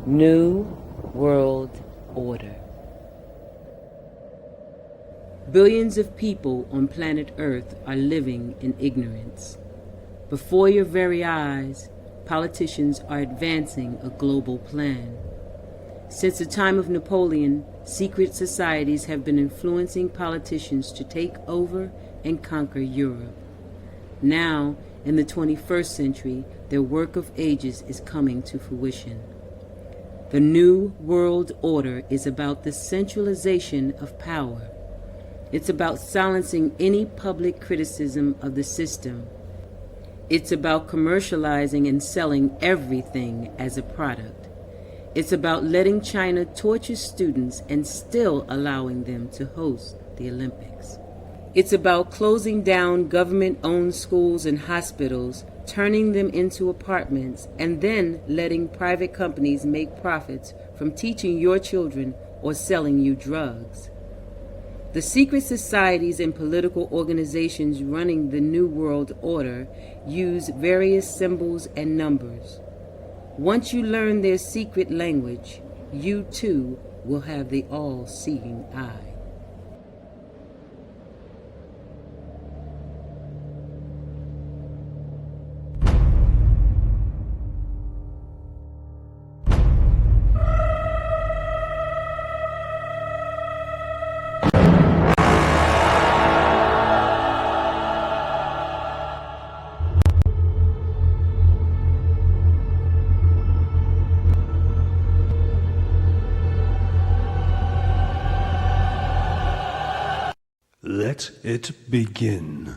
New World Order. Billions of people on planet Earth are living in ignorance. Before your very eyes, politicians are advancing a global plan. Since the time of Napoleon, secret societies have been influencing politicians to take over and conquer Europe. Now, in the 21st century, their work of ages is coming to fruition. The New World Order is about the centralization of power. It's about silencing any public criticism of the system. It's about commercializing and selling everything as a product. It's about letting China torture students and still allowing them to host the Olympics. It's about closing down government-owned schools and hospitals, turning them into apartments, and then letting private companies make profits from teaching your children or selling you drugs. The secret societies and political organizations running the New World Order use various symbols and numbers. Once you learn their secret language, you too will have the all-seeing eye. Let it begin.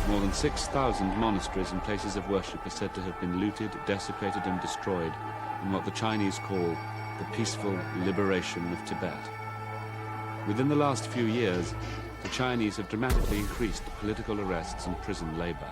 More than 6,000 monasteries and places of worship are said to have been looted, desecrated and destroyed in what the Chinese call the peaceful liberation of Tibet. Within the last few years, the Chinese have dramatically increased political arrests and prison labor.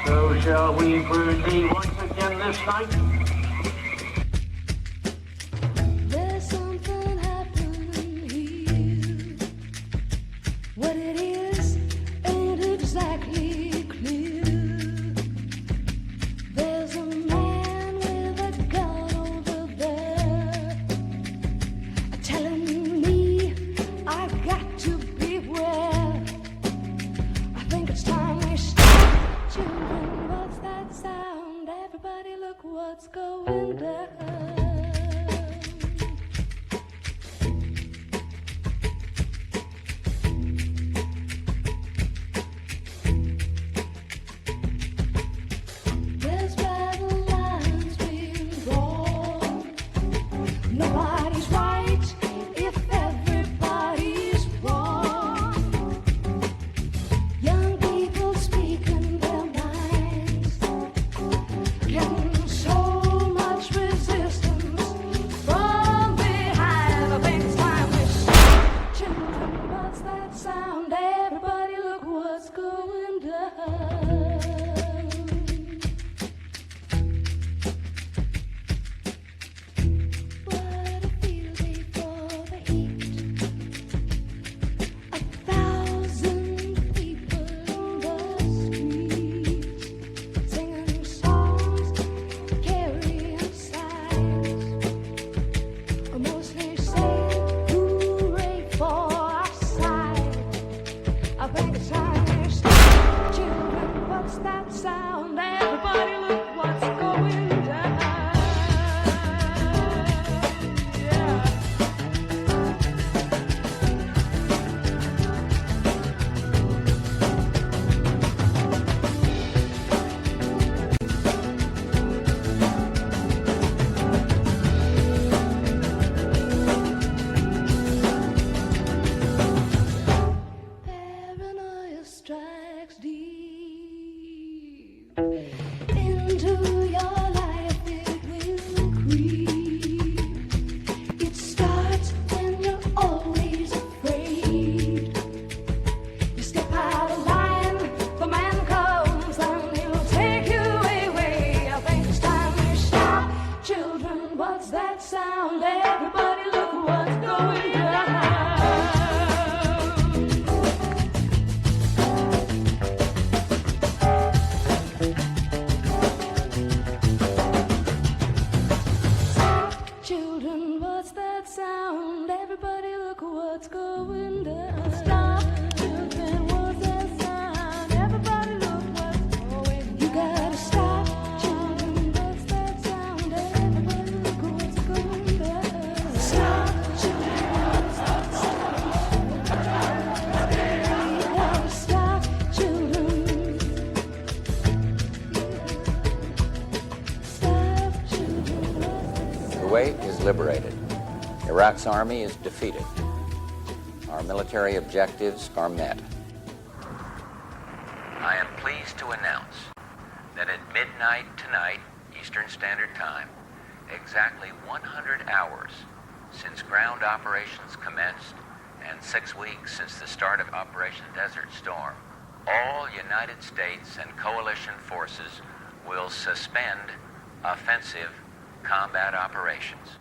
So shall we proceed once again this night? There's something happening here. What it is ain't exactly clear. There's a man with a gun over there telling me I've got to beware. I think it's time we stop. Children, what's that sound? Everybody look what's going down. strikes deep into your life, it will creep. It starts when you're always afraid. You step out of line, the man comes and he'll take you away. I think it's time we stop. Children, what's that sound? Everybody look what's going down. Children, what's that sound? Everybody look what's going down. Stop. Children, what's that sound? Everybody look what's going down. You gotta stop. Children, what's that sound? Everybody look what's going down. Stop. Children, what's that sound? You gotta stop. Children. Stop. Children, what's that Kuwait is liberated. Iraq's army is defeated. Our military objectives are met. I am pleased to announce that at midnight tonight, Eastern Standard Time, exactly 100 hours since ground operations commenced and 6 weeks since the start of Operation Desert Storm, all United States and coalition forces will suspend offensive combat operations.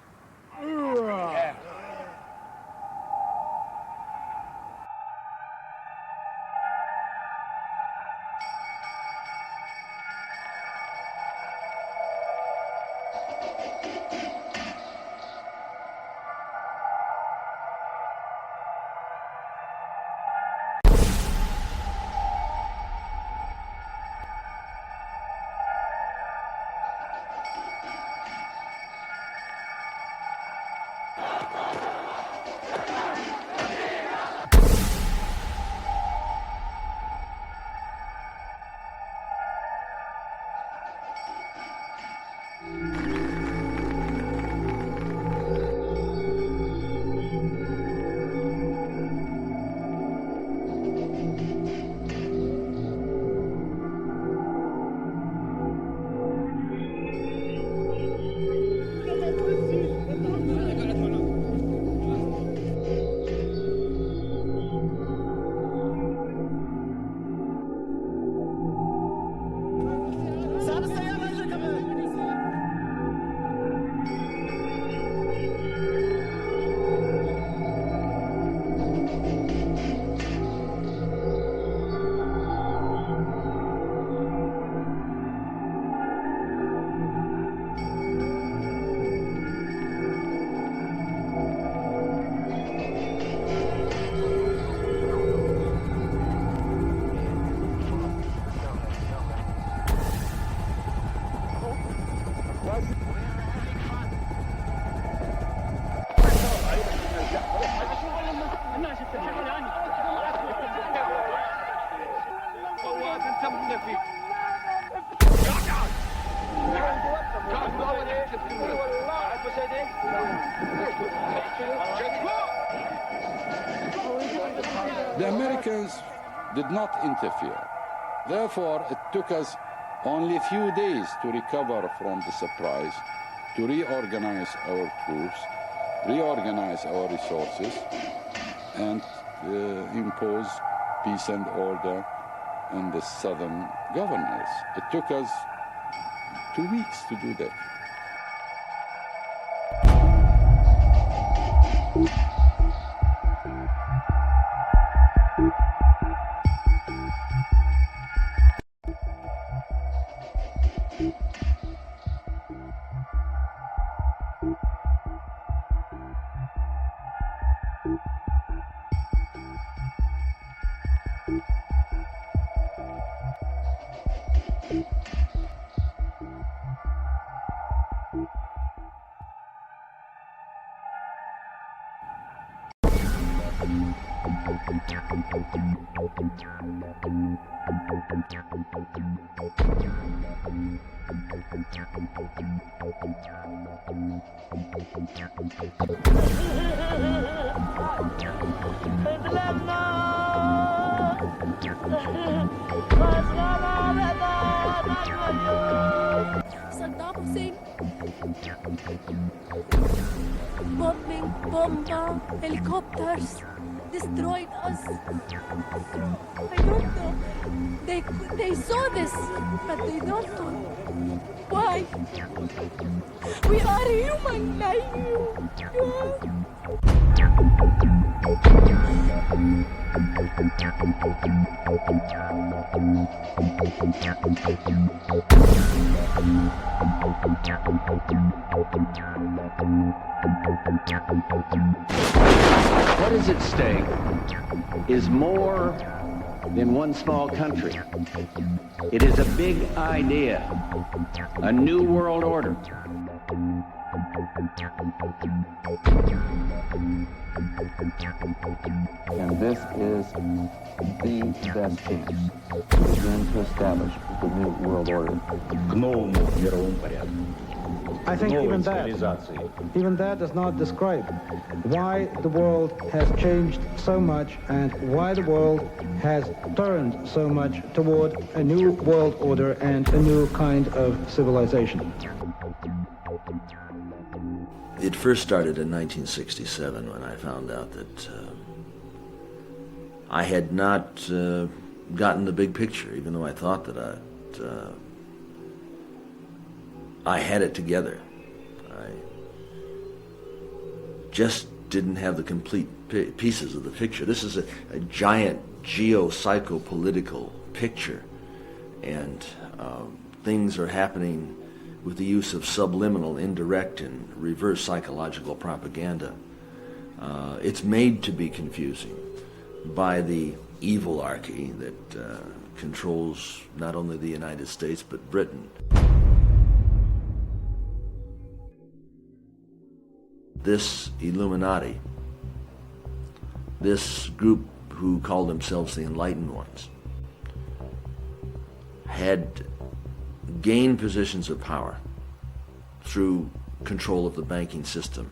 The Americans did not interfere. Therefore, it took us only a few days to recover from the surprise, to reorganize our troops, reorganize our resources, and impose peace and order in the southern governors. It took us 2 weeks to do that. Saddam Hussein. Bombing, bomba, helicopters destroyed us. I don't know. They saw this, but they don't know why. We are human like you. What is at stake is more than one small country. It is a big idea, a new world order. And this is the best chance to begin to establish the new world order. I think even that does not describe why the world has changed so much and why the world has turned so much toward a new world order and a new kind of civilization. It first started in 1967 when I found out that I had not gotten the big picture, even though I thought that I had it together. I just didn't have the complete pieces of the picture. This is a giant geo-psycho-political picture, and things are happening with the use of subliminal, indirect, and reverse psychological propaganda. It's made to be confusing by the evilarchy that controls not only the United States but Britain. This Illuminati, this group who called themselves the Enlightened Ones, had gained positions of power through control of the banking system.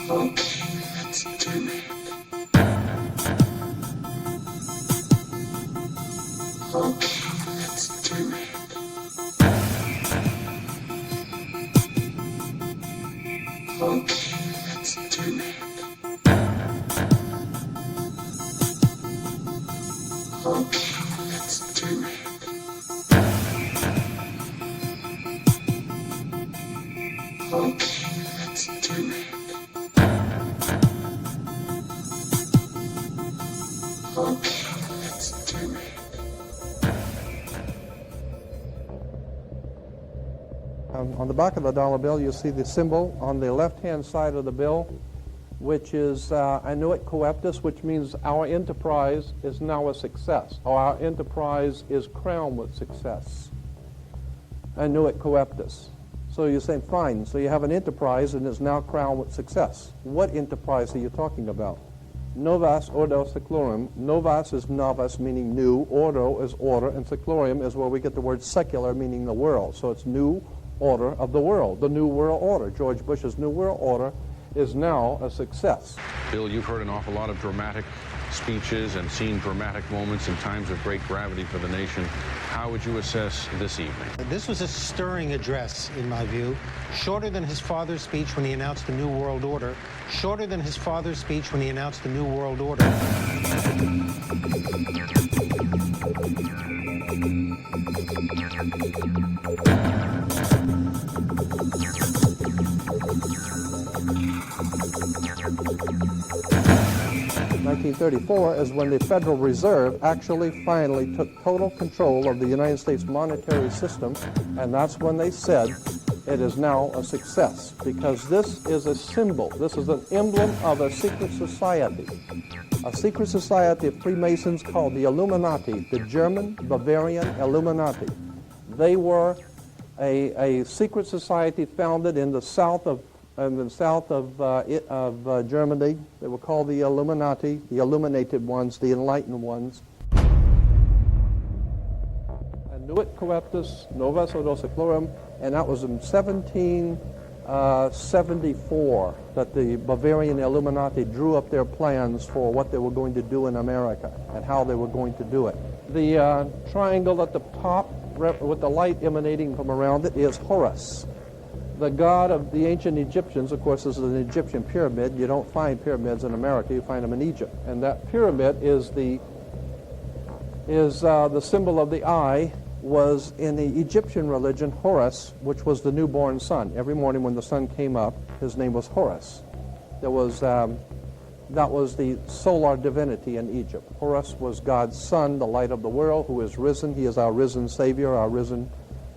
Let's do it. Let's do it. Let's do it. Let's do it. Let's do it. Let's do it. On the back of the dollar bill, you'll see the symbol on the left-hand side of the bill, which is annuit coeptus, which means our enterprise is now a success, or our enterprise is crowned with success. Annuit coeptus. So you're saying, fine, so you have an enterprise and it's now crowned with success. What enterprise are you talking about? Novus ordo seclorum. Novus is novus, meaning new. Ordo is order, and seclorum is where we get the word secular, meaning the world. So it's new order of the world, the new world order. George Bush's new world order is now a success. Bill, you've heard an awful lot of dramatic speeches and seen dramatic moments in times of great gravity for the nation. How would you assess this evening? This was a stirring address, in my view, shorter than his father's speech when he announced the New World Order, shorter than his father's speech when he announced the New World Order. 1934 is when the Federal Reserve actually finally took total control of the United States monetary system, and that's when they said it is now a success, because this is a symbol, this is an emblem of a secret society of Freemasons called the Illuminati, the German Bavarian Illuminati. They were a secret society founded in the south of Germany. They were called the Illuminati, the illuminated ones, the enlightened ones. Annuit coeptus, novus ordo seclorum, and that was in 17 74 that the Bavarian Illuminati drew up their plans for what they were going to do in America and how they were going to do it. The triangle at the top with the light emanating from around it is Horus, the god of the ancient Egyptians. Of course, this is an Egyptian pyramid. You don't find pyramids in America, you find them in Egypt. And that pyramid is the symbol of the eye. Was in the Egyptian religion Horus, which was the newborn sun. Every morning when the sun came up, his name was Horus. That was the solar divinity in Egypt. Horus was God's son, the light of the world, who is risen. He is our risen Savior, our risen.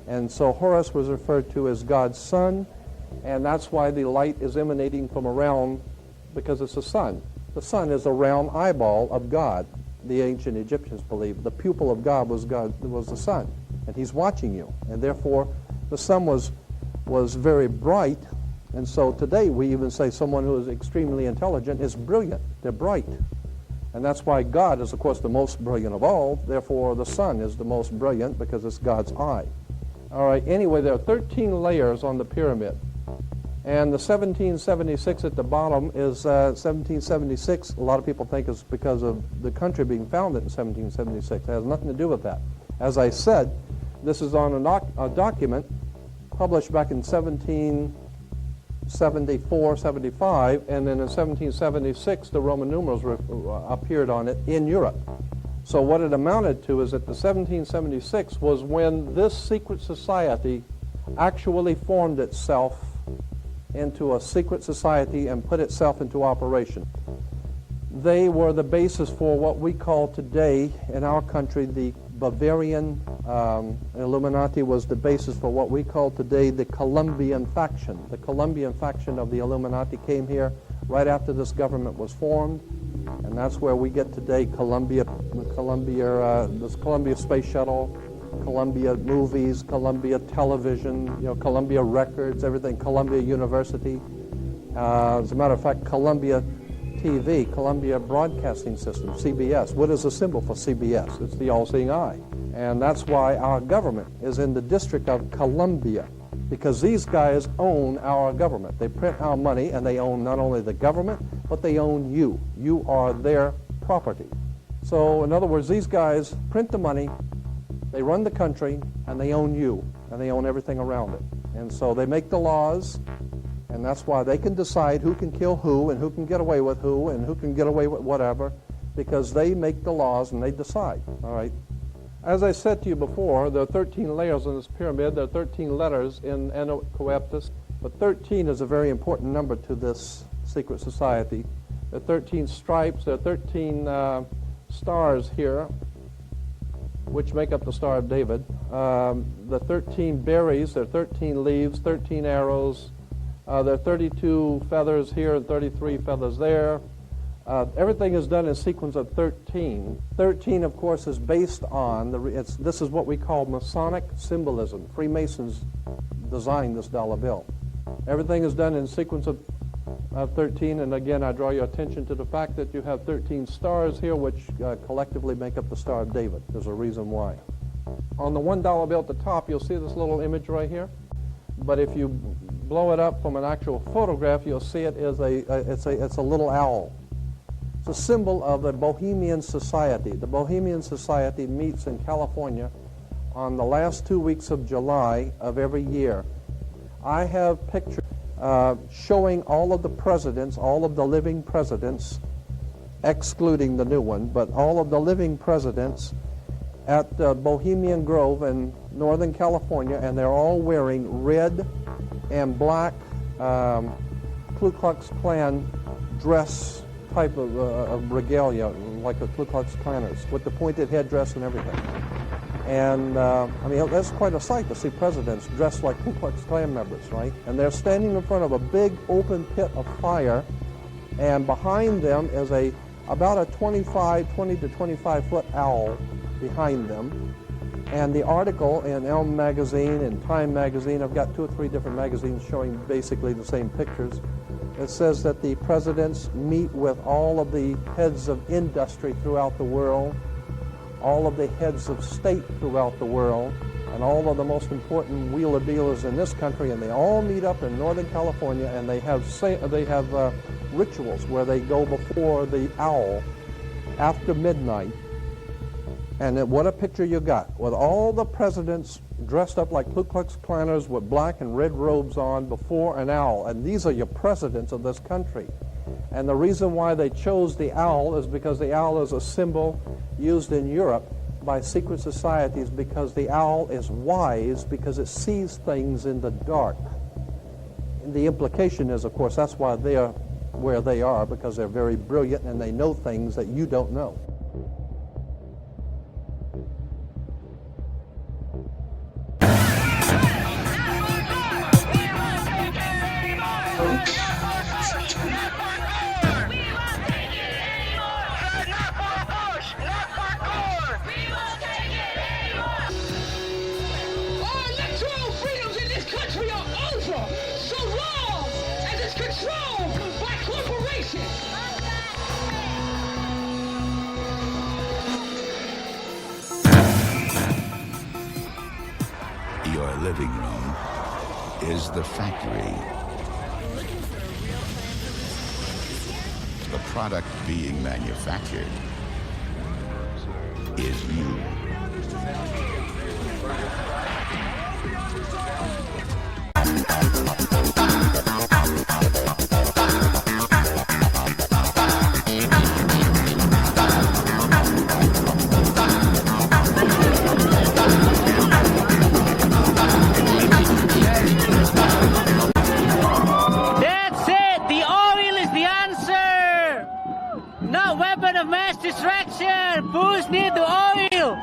And so Horus was referred to as God's son, and that's why the light is emanating from around, because it's the sun. The sun is a round eyeball of God. The ancient Egyptians believed the pupil of God was the sun, and he's watching you, and therefore the sun was very bright. And so today we even say someone who is extremely intelligent is brilliant. They're bright, and that's why God is, of course, the most brilliant of all. Therefore the sun is the most brilliant because it's God's eye. All right, anyway, there are 13 layers on the pyramid. And the 1776 at the bottom is 1776. A lot of people think it's because of the country being founded in 1776. It has nothing to do with that. As I said, this is on a document published back in 1774, 75, and then in 1776 the Roman numerals appeared on it in Europe. So what it amounted to is that the 1776 was when this secret society actually formed itself into a secret society and put itself into operation. They were the basis for what we call today in our country the Bavarian Illuminati was the basis for what we call today the Colombian faction. The Colombian faction of the Illuminati came here right after this government was formed, and that's where we get today this Columbia Space Shuttle, Columbia Movies, Columbia Television, Columbia Records, everything, Columbia University. As a matter of fact, Columbia TV, Columbia Broadcasting System, CBS. What is the symbol for CBS? It's the all-seeing eye. And that's why our government is in the District of Columbia, because these guys own our government. They print our money, and they own not only the government, but they own you. You are their property. So, in other words, these guys print the money, they run the country, and they own you, and they own everything around it. And so they make the laws, and that's why they can decide who can kill who, and who can get away with who, and who can get away with whatever, because they make the laws and they decide, all right? As I said to you before, there are 13 layers in this pyramid. There are 13 letters in Coeptus, but 13 is a very important number to this secret society. There are 13 stripes, there are 13 stars here, which make up the Star of David. The 13 berries, there are 13 leaves, 13 arrows. There are 32 feathers here and 33 feathers there. Everything is done in sequence of 13. 13, of course, is based on, this is what we call Masonic symbolism. Freemasons designed this dollar bill. Everything is done in sequence of 13, and again, I draw your attention to the fact that you have 13 stars here, which collectively make up the Star of David. There's a reason why. On the $1 bill at the top, you'll see this little image right here. But if you blow it up from an actual photograph, you'll see it is it's a little owl. It's a symbol of the Bohemian Society. The Bohemian Society meets in California on the last 2 weeks of July of every year. I have pictures showing all of the presidents, all of the living presidents, excluding the new one, but all of the living presidents at Bohemian Grove in Northern California, and they're all wearing red and black Ku Klux Klan dress type of regalia, like the Ku Klux Klanners, with the pointed headdress and everything. And I mean, that's quite a sight to see presidents dressed like Ku Klux Klan members, right? And they're standing in front of a big open pit of fire, and behind them is about a 20 to 25 foot owl behind them. And the article in Elm magazine and Time magazine, I've got 2 or 3 different magazines showing basically the same pictures. It says that the presidents meet with all of the heads of industry throughout the world, all of the heads of state throughout the world, and all of the most important wheeler dealers in this country, and they all meet up in Northern California, and they have rituals where they go before the owl after midnight. And what a picture you got, with all the presidents dressed up like Ku Klux Klanners with black and red robes on before an owl, and these are your presidents of this country. And the reason why they chose the owl is because the owl is a symbol used in Europe by secret societies, because the owl is wise, because it sees things in the dark. And the implication is, of course, that's why they are where they are, because they're very brilliant and they know things that you don't know. Your living room is the factory. The product being manufactured is you. Distraction! Boost need the oil!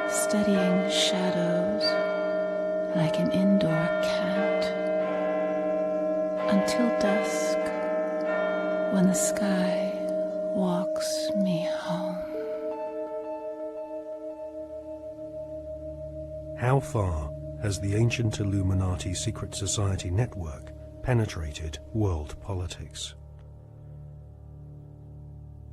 Studying shadows like an indoor cat until dusk when the sky walks me home. How far has the ancient Illuminati secret society network penetrated world politics?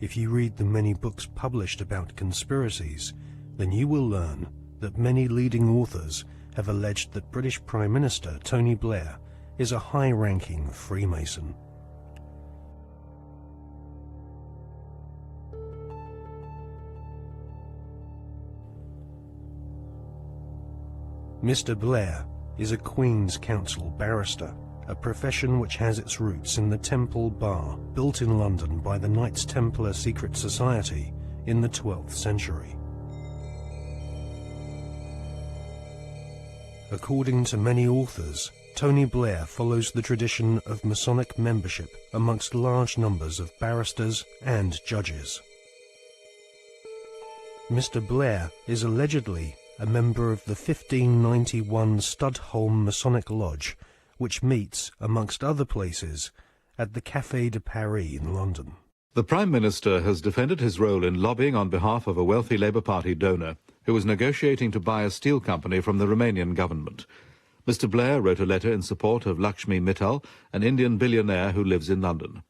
If you read the many books published about conspiracies, then you will learn that many leading authors have alleged that British Prime Minister Tony Blair is a high-ranking Freemason. Mr. Blair is a Queen's Counsel barrister, a profession which has its roots in the Temple Bar, built in London by the Knights Templar secret society in the 12th century. According to many authors, Tony Blair follows the tradition of Masonic membership amongst large numbers of barristers and judges. Mr. Blair is allegedly a member of the 1591 Studholme Masonic Lodge, which meets, amongst other places, at the Café de Paris in London. The Prime Minister has defended his role in lobbying on behalf of a wealthy Labour Party donor who was negotiating to buy a steel company from the Romanian government. Mr. Blair wrote a letter in support of Lakshmi Mittal, an Indian billionaire who lives in London.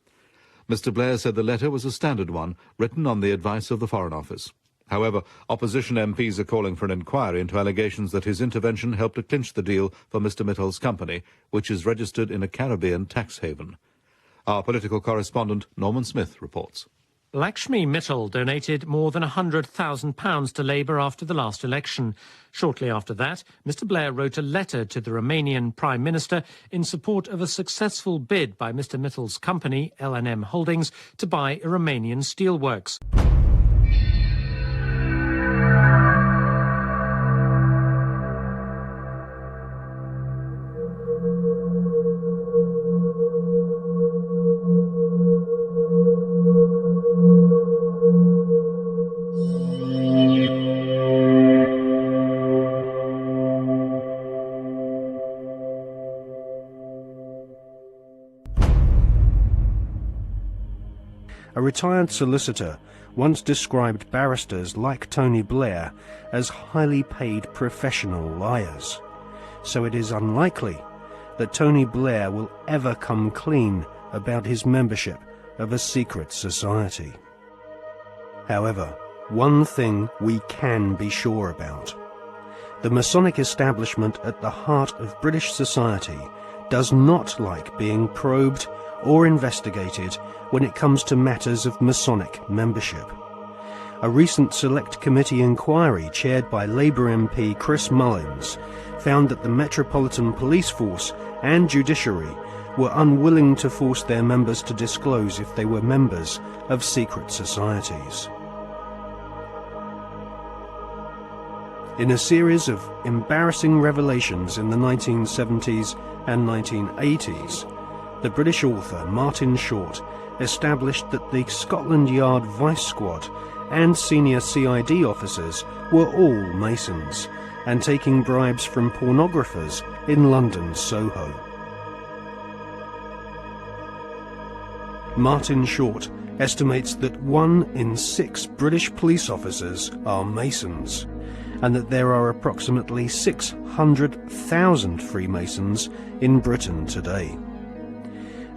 Mr. Blair said the letter was a standard one, written on the advice of the Foreign Office. However, opposition MPs are calling for an inquiry into allegations that his intervention helped to clinch the deal for Mr. Mittal's company, which is registered in a Caribbean tax haven. Our political correspondent, Norman Smith, reports. Lakshmi Mittal donated more than £100,000 to Labour after the last election. Shortly after that, Mr. Blair wrote a letter to the Romanian Prime Minister in support of a successful bid by Mr. Mittal's company, L&M Holdings, to buy a Romanian steelworks. A retired solicitor once described barristers like Tony Blair as highly paid professional liars, so it is unlikely that Tony Blair will ever come clean about his membership of a secret society. However, one thing we can be sure about. The Masonic establishment at the heart of British society does not like being probed or investigated when it comes to matters of Masonic membership. A recent Select Committee inquiry chaired by Labour MP Chris Mullins found that the Metropolitan Police Force and Judiciary were unwilling to force their members to disclose if they were members of secret societies. In a series of embarrassing revelations in the 1970s and 1980s, the British author Martin Short established that the Scotland Yard Vice Squad and senior CID officers were all Masons and taking bribes from pornographers in London's Soho. Martin Short estimates that 1 in 6 British police officers are Masons, and that there are approximately 600,000 Freemasons in Britain today.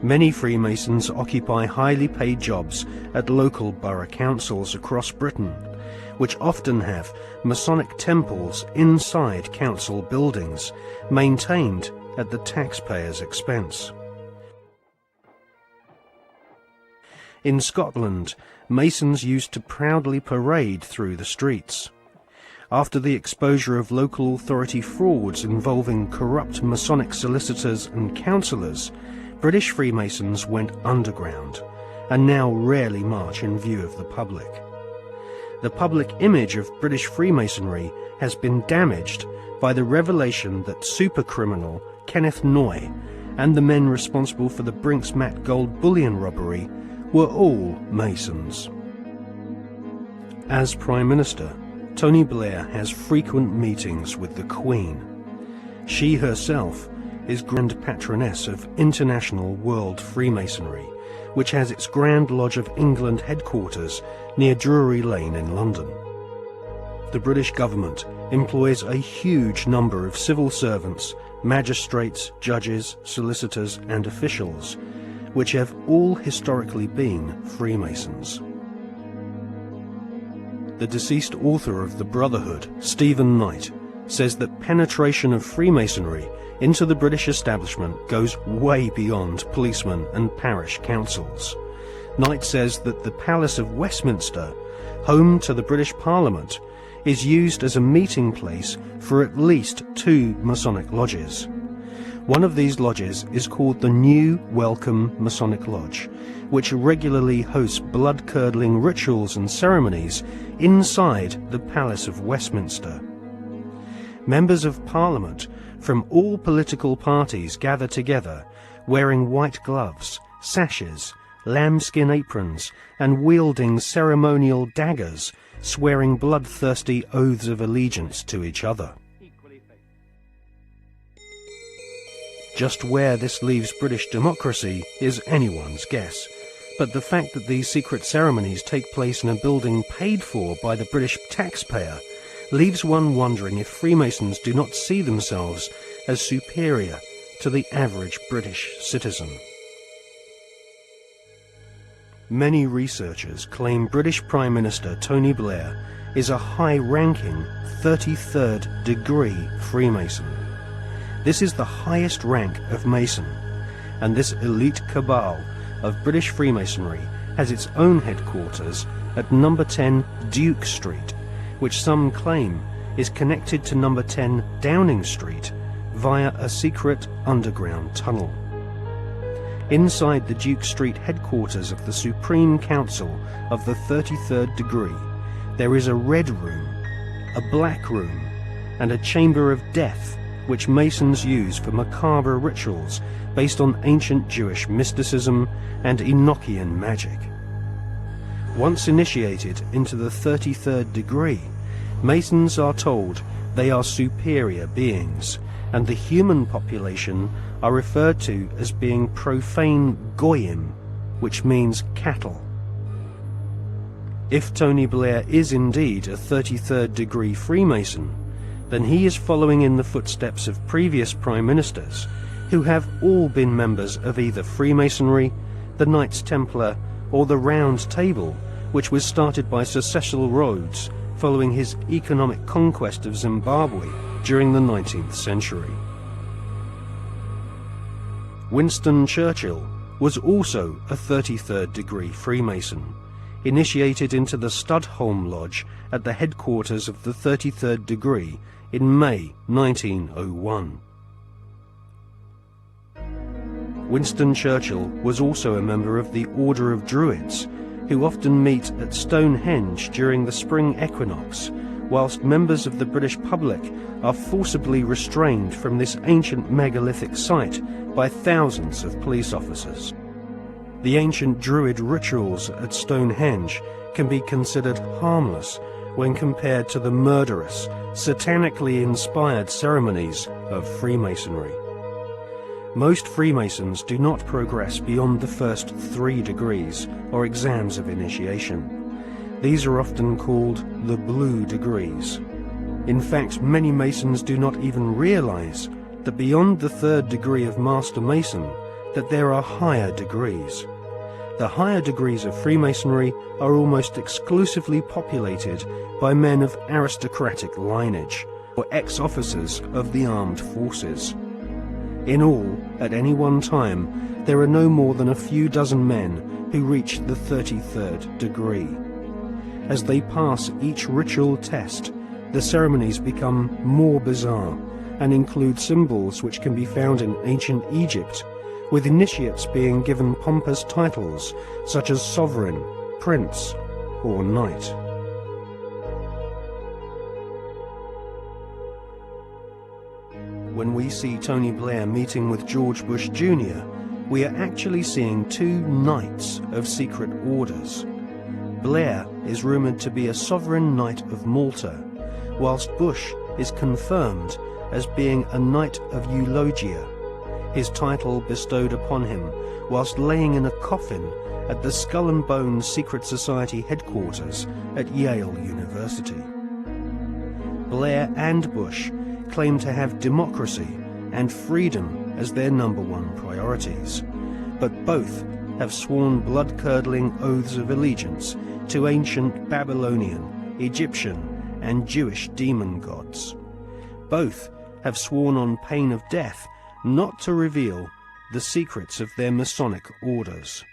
Many Freemasons occupy highly paid jobs at local borough councils across Britain, which often have Masonic temples inside council buildings, maintained at the taxpayer's expense. In Scotland, Masons used to proudly parade through the streets. After the exposure of local authority frauds involving corrupt Masonic solicitors and councillors, British Freemasons went underground and now rarely march in view of the public. The public image of British Freemasonry has been damaged by the revelation that supercriminal Kenneth Noye and the men responsible for the Brinks-Mat gold bullion robbery were all Masons. As Prime Minister, Tony Blair has frequent meetings with the Queen. She herself is Grand Patroness of International World Freemasonry, which has its Grand Lodge of England headquarters near Drury Lane in London. The British government employs a huge number of civil servants, magistrates, judges, solicitors and officials, which have all historically been Freemasons. The deceased author of The Brotherhood, Stephen Knight, says that penetration of Freemasonry into the British establishment goes way beyond policemen and parish councils. Knight says that the Palace of Westminster, home to the British Parliament, is used as a meeting place for at least 2 Masonic lodges. One of these lodges is called the New Welcome Masonic Lodge, which regularly hosts blood-curdling rituals and ceremonies inside the Palace of Westminster. Members of Parliament from all political parties gather together, wearing white gloves, sashes, lambskin aprons, and wielding ceremonial daggers, swearing bloodthirsty oaths of allegiance to each other. Just where this leaves British democracy is anyone's guess, but the fact that these secret ceremonies take place in a building paid for by the British taxpayer leaves one wondering if Freemasons do not see themselves as superior to the average British citizen. Many researchers claim British Prime Minister Tony Blair is a high-ranking 33rd degree Freemason. This is the highest rank of Mason, and this elite cabal of British Freemasonry has its own headquarters at number 10 Duke Street, which some claim is connected to number 10 Downing Street via a secret underground tunnel. Inside the Duke Street headquarters of the Supreme Council of the 33rd degree, there is a red room, a black room, and a chamber of death, which Masons use for macabre rituals based on ancient Jewish mysticism and Enochian magic. Once initiated into the 33rd degree, Masons are told they are superior beings, and the human population are referred to as being profane goyim, which means cattle. If Tony Blair is indeed a 33rd degree Freemason, then he is following in the footsteps of previous Prime Ministers who have all been members of either Freemasonry, the Knights Templar, or the Round Table, which was started by Sir Cecil Rhodes following his economic conquest of Zimbabwe during the 19th century. Winston Churchill was also a 33rd degree Freemason, initiated into the Studholme Lodge at the headquarters of the 33rd degree in May 1901. Winston Churchill was also a member of the Order of Druids, who often meet at Stonehenge during the spring equinox, whilst members of the British public are forcibly restrained from this ancient megalithic site by thousands of police officers. The ancient Druid rituals at Stonehenge can be considered harmless when compared to the murderous, satanically inspired ceremonies of Freemasonry. Most Freemasons do not progress beyond the first 3 degrees or exams of initiation. These are often called the blue degrees. In fact, many Masons do not even realize that beyond the 3rd degree of Master Mason, that there are higher degrees. The higher degrees of Freemasonry are almost exclusively populated by men of aristocratic lineage, or ex-officers of the armed forces. In all, at any one time, there are no more than a few dozen men who reach the 33rd degree. As they pass each ritual test, the ceremonies become more bizarre and include symbols which can be found in ancient Egypt, with initiates being given pompous titles such as sovereign, prince, or knight. When we see Tony Blair meeting with George Bush Jr., we are actually seeing 2 knights of secret orders. Blair is rumoured to be a sovereign knight of Malta, whilst Bush is confirmed as being a knight of Eulogia, his title bestowed upon him whilst laying in a coffin at the Skull and Bones Secret Society headquarters at Yale University. Blair and Bush claim to have democracy and freedom as their #1 priorities, but both have sworn blood-curdling oaths of allegiance to ancient Babylonian, Egyptian, and Jewish demon gods. Both have sworn on pain of death not to reveal the secrets of their Masonic orders.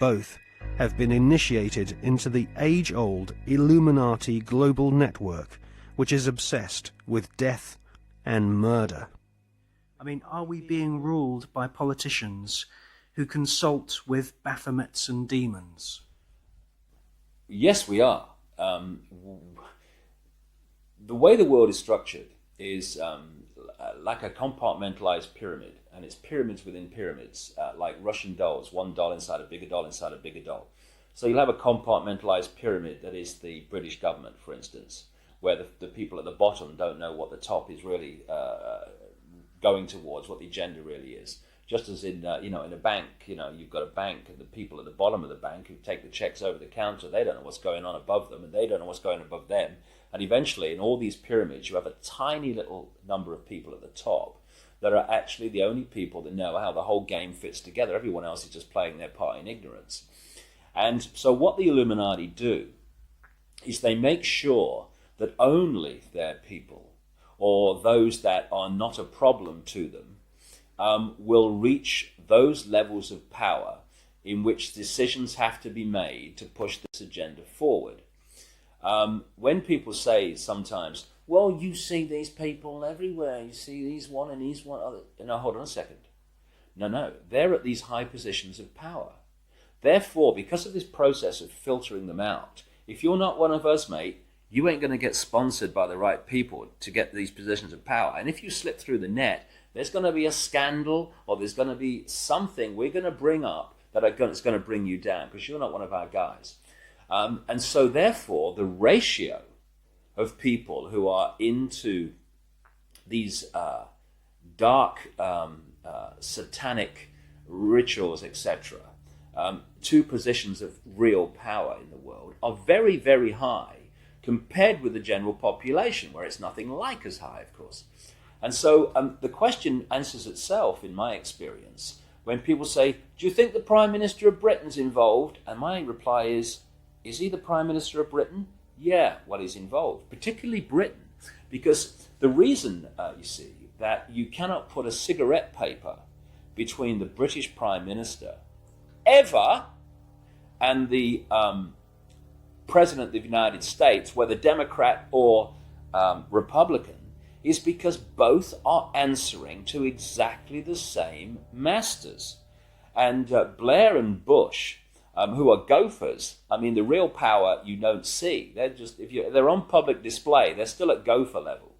Both have been initiated into the age-old Illuminati global network, which is obsessed with death and murder. I mean, are we being ruled by politicians who consult with Baphomets and demons? Yes, we are. The way the world is structured is like a compartmentalized pyramid, and it's pyramids within pyramids, like Russian dolls, one doll inside a bigger doll inside a bigger doll. So you'll have a compartmentalized pyramid that is the British government, for instance, where the people at the bottom don't know what the top is really going towards, what the agenda really is. Just as in in a bank, you've got a bank, and the people at the bottom of the bank who take the checks over the counter, they don't know what's going on above them, and they don't know what's going on above them. And eventually, in all these pyramids, you have a tiny little number of people at the top that are actually the only people that know how the whole game fits together. Everyone else is just playing their part in ignorance. And so what the Illuminati do is they make sure that only their people, or those that are not a problem to them, will reach those levels of power in which decisions have to be made to push this agenda forward. When people say sometimes, well, you see these people everywhere, you see these one and these one other. No, hold on a second. No, they're at these high positions of power. Therefore, because of this process of filtering them out, if you're not one of us, mate, you ain't going to get sponsored by the right people to get these positions of power. And if you slip through the net, there's going to be a scandal, or there's going to be something we're going to bring up that's going to bring you down, because you're not one of our guys. And so therefore, the ratio of people who are into these dark satanic rituals, etc., to positions of real power in the world are very, very high compared with the general population, where it's nothing like as high, of course. And so the question answers itself, in my experience, when people say, do you think the Prime Minister of Britain's involved? And my reply is he the Prime Minister of Britain? Yeah, well, he's involved, particularly Britain, because the reason, you see, that you cannot put a cigarette paper between the British Prime Minister ever and the President of the United States, whether Democrat or Republican, is because both are answering to exactly the same masters. And Blair and Bush, who are gophers, I mean, the real power you don't see. They're just, they're on public display, they're still at gopher level.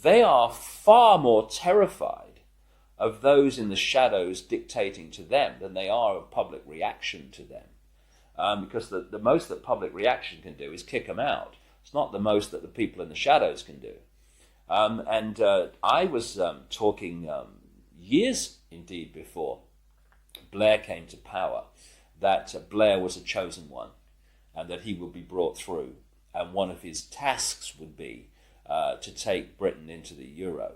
They are far more terrified of those in the shadows dictating to them than they are of public reaction to them. Because the most that public reaction can do is kick them out. It's not the most that the people in the shadows can do. I was talking years, indeed, before Blair came to power, that Blair was a chosen one and that he would be brought through. And one of his tasks would be to take Britain into the euro,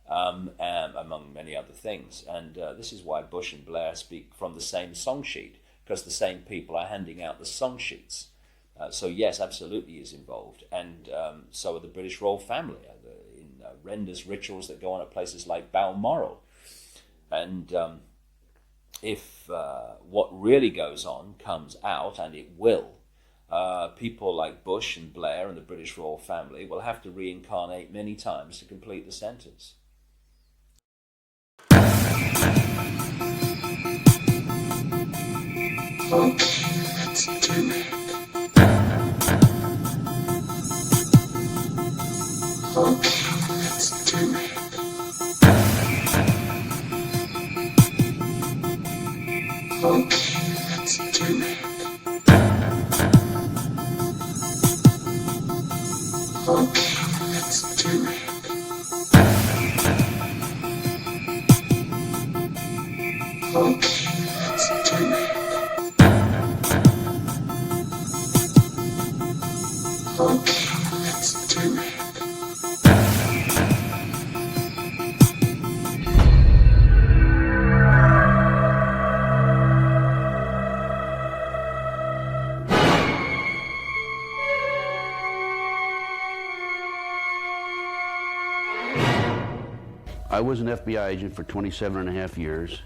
among many other things. And this is why Bush and Blair speak from the same song sheet, because the same people are handing out the song sheets. So yes, absolutely is involved. And so are the British royal family in horrendous rituals that go on at places like Balmoral. And if what really goes on comes out, and it will, people like Bush and Blair and the British royal family will have to reincarnate many times to complete the sentence. Let's do it. Let's do it. Let's do it. Let's do it. I was an FBI agent for 27 and a half years.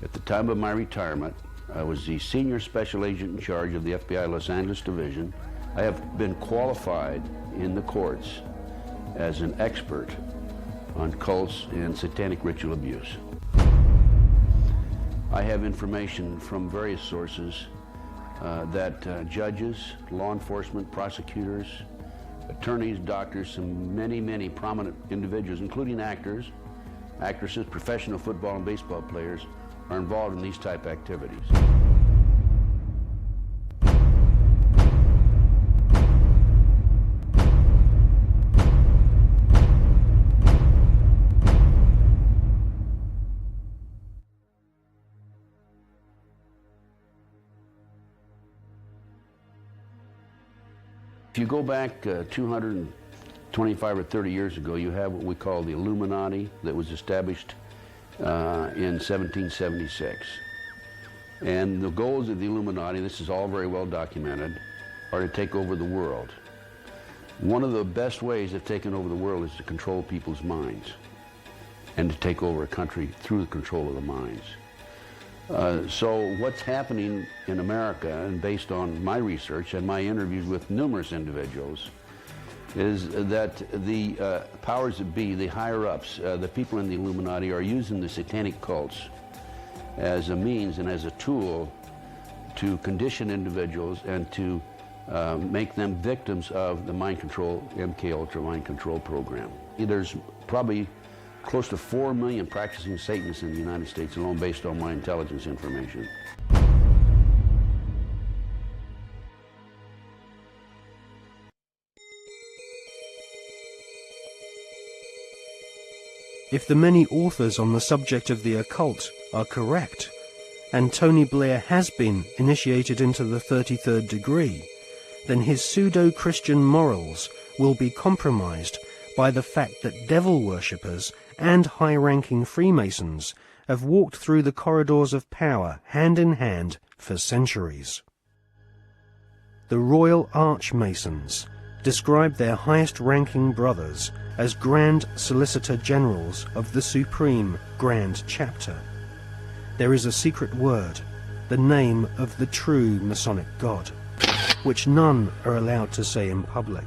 At the time of my retirement, I was the senior special agent in charge of the FBI Los Angeles Division. I have been qualified in the courts as an expert on cults and satanic ritual abuse. I have information from various sources that judges, law enforcement, prosecutors, attorneys, doctors, and many prominent individuals, including actors, actresses, professional football and baseball players, are involved in these type activities. If you go back 225 or 30 years ago, you have what we call the Illuminati that was established in 1776. And the goals of the Illuminati, this is all very well documented, are to take over the world. One of the best ways of taking over the world is to control people's minds and to take over a country through the control of the minds. So what's happening in America, and based on my research and my interviews with numerous individuals, is that the powers that be, the higher-ups, the people in the Illuminati, are using the satanic cults as a means and as a tool to condition individuals and to make them victims of the mind control, MK-Ultra mind control program. There's probably close to 4 million practicing Satanists in the United States alone, based on my intelligence information. If the many authors on the subject of the occult are correct, and Tony Blair has been initiated into the 33rd degree, then his pseudo-Christian morals will be compromised by the fact that devil worshippers and high-ranking Freemasons have walked through the corridors of power hand in hand for centuries. The Royal Archmasons describe their highest-ranking brothers as Grand Solicitor Generals of the Supreme Grand Chapter. There is a secret word, the name of the true Masonic God, which none are allowed to say in public.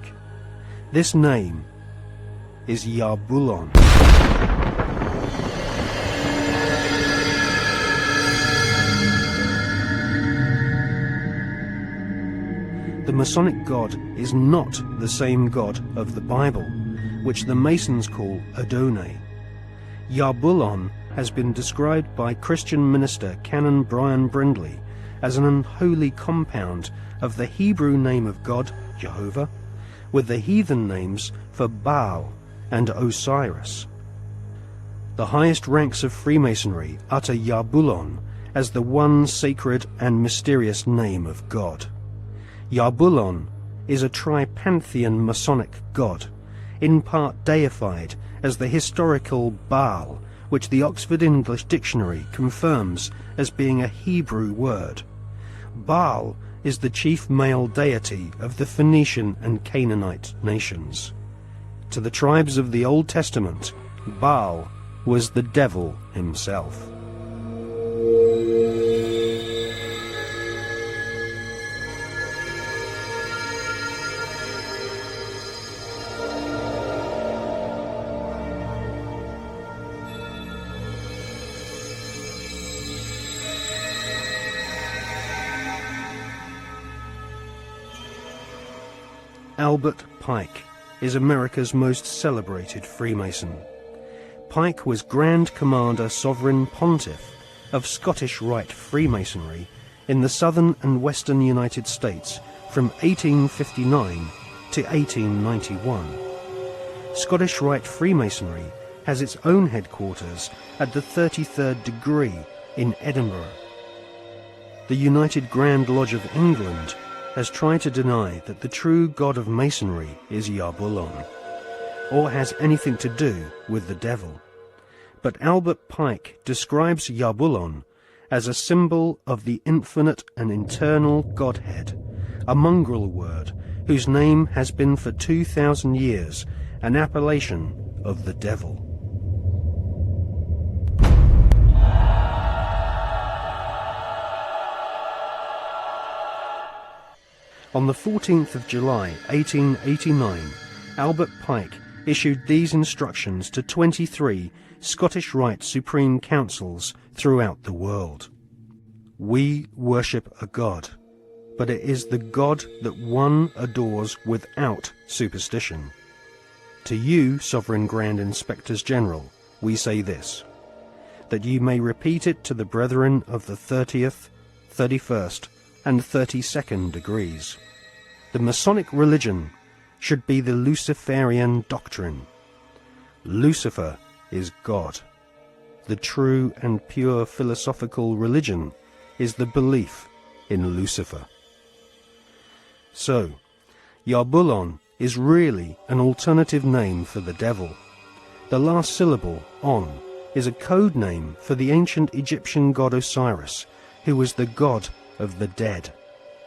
This name is Yarbulon. The Masonic God is not the same God of the Bible, which the Masons call Adonai. Yarbulon has been described by Christian minister Canon Brian Brindley as an unholy compound of the Hebrew name of God, Jehovah, with the heathen names for Baal and Osiris. The highest ranks of Freemasonry utter Yarbulon as the one sacred and mysterious name of God. Yarbulon is a tripantheon Masonic god, in part deified as the historical Baal, which the Oxford English Dictionary confirms as being a Hebrew word. Baal is the chief male deity of the Phoenician and Canaanite nations. To the tribes of the Old Testament, Baal was the devil himself. Albert Pike is America's most celebrated Freemason. Pike was Grand Commander Sovereign Pontiff of Scottish Rite Freemasonry in the southern and western United States from 1859 to 1891. Scottish Rite Freemasonry has its own headquarters at the 33rd degree in Edinburgh. The United Grand Lodge of England has tried to deny that the true god of Masonry is Yarbulon, or has anything to do with the devil. But Albert Pike describes Yarbulon as a symbol of the infinite and eternal Godhead, a mongrel word whose name has been for 2,000 years an appellation of the devil. On the 14th of July 1889, Albert Pike issued these instructions to 23 Scottish Rite Supreme Councils throughout the world. We worship a God, but it is the God that one adores without superstition. To you, Sovereign Grand Inspectors General, we say this, that you may repeat it to the brethren of the 30th, 31st, and 32nd degrees. The Masonic religion should be the Luciferian doctrine. Lucifer is God. The true and pure philosophical religion is the belief in Lucifer. So, Yarbulon is really an alternative name for the devil. The last syllable, on, is a code name for the ancient Egyptian god Osiris, who was the god of the dead.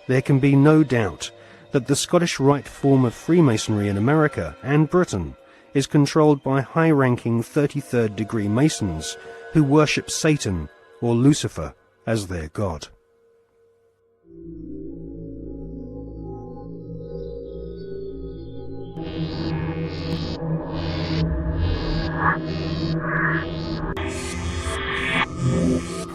There can be no doubt that the Scottish Rite form of Freemasonry in America and Britain is controlled by high-ranking 33rd degree Masons who worship Satan or Lucifer as their god.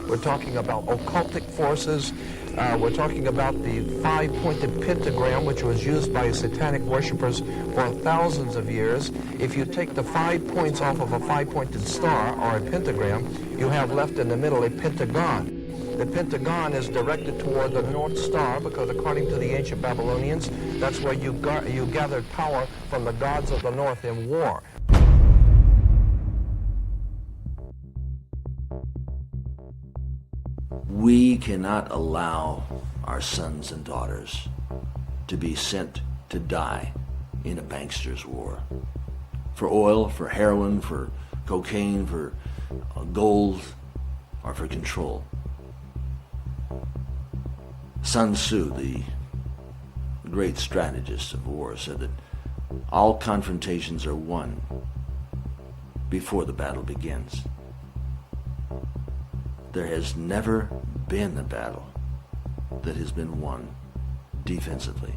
We're talking about occultic forces. We're talking about the five-pointed pentagram, which was used by satanic worshippers for thousands of years. If you take the 5 points off of a five-pointed star, or a pentagram, you have left in the middle a pentagon. The pentagon is directed toward the North Star because, according to the ancient Babylonians, that's where you gathered power from the gods of the North in war. We cannot allow our sons and daughters to be sent to die in a bankster's war. for oil, for heroin, for cocaine, for gold, or for control. Sun Tzu, the great strategist of war, said that all confrontations are won before the battle begins. There has never been a battle that has been won defensively.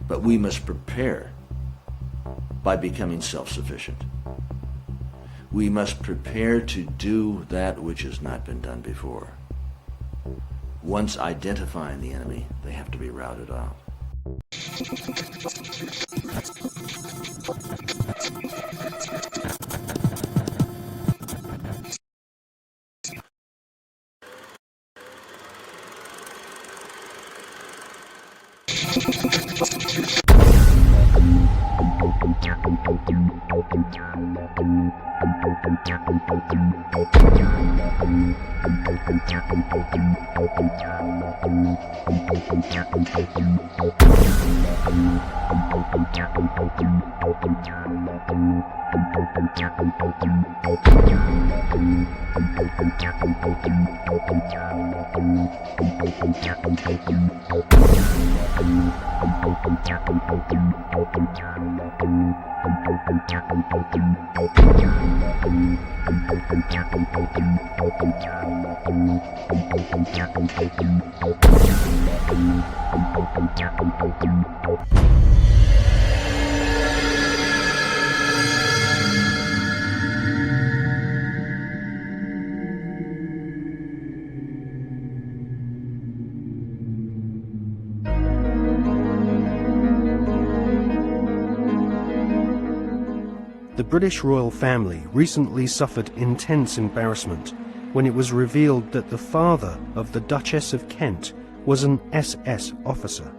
But we must prepare by becoming self-sufficient. We must prepare to do that which has not been done before. Once identifying the enemy, they have to be routed out. The British royal family recently suffered intense embarrassment when it was revealed that the father of the Duchess of Kent was an SS officer.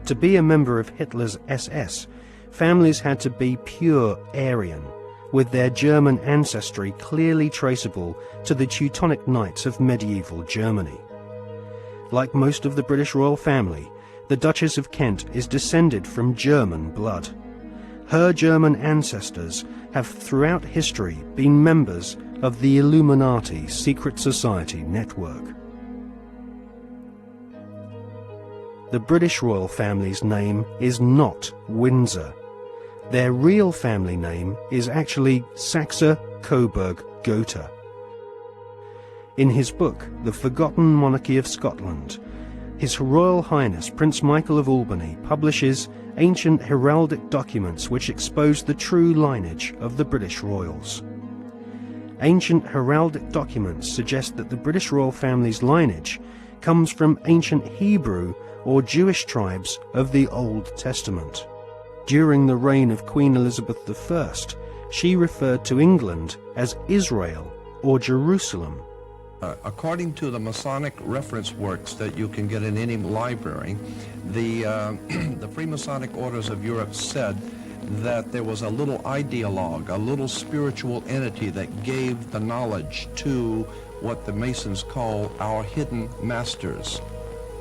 To be a member of Hitler's SS, families had to be pure Aryan, with their German ancestry clearly traceable to the Teutonic Knights of medieval Germany. Like most of the British royal family, the Duchess of Kent is descended from German blood. Her German ancestors have throughout history been members of the Illuminati secret society network. The British royal family's name is not Windsor. Their real family name is actually Saxe-Coburg-Gotha. In his book, The Forgotten Monarchy of Scotland, His Royal Highness Prince Michael of Albany publishes ancient heraldic documents which expose the true lineage of the British royals. Ancient heraldic documents suggest that the British royal family's lineage comes from ancient Hebrew or Jewish tribes of the Old Testament. During the reign of Queen Elizabeth I, she referred to England as Israel or Jerusalem. According to the Masonic reference works that you can get in any library, the Freemasonic orders of Europe said that there was a little ideologue, a little spiritual entity that gave the knowledge to what the Masons call our hidden masters.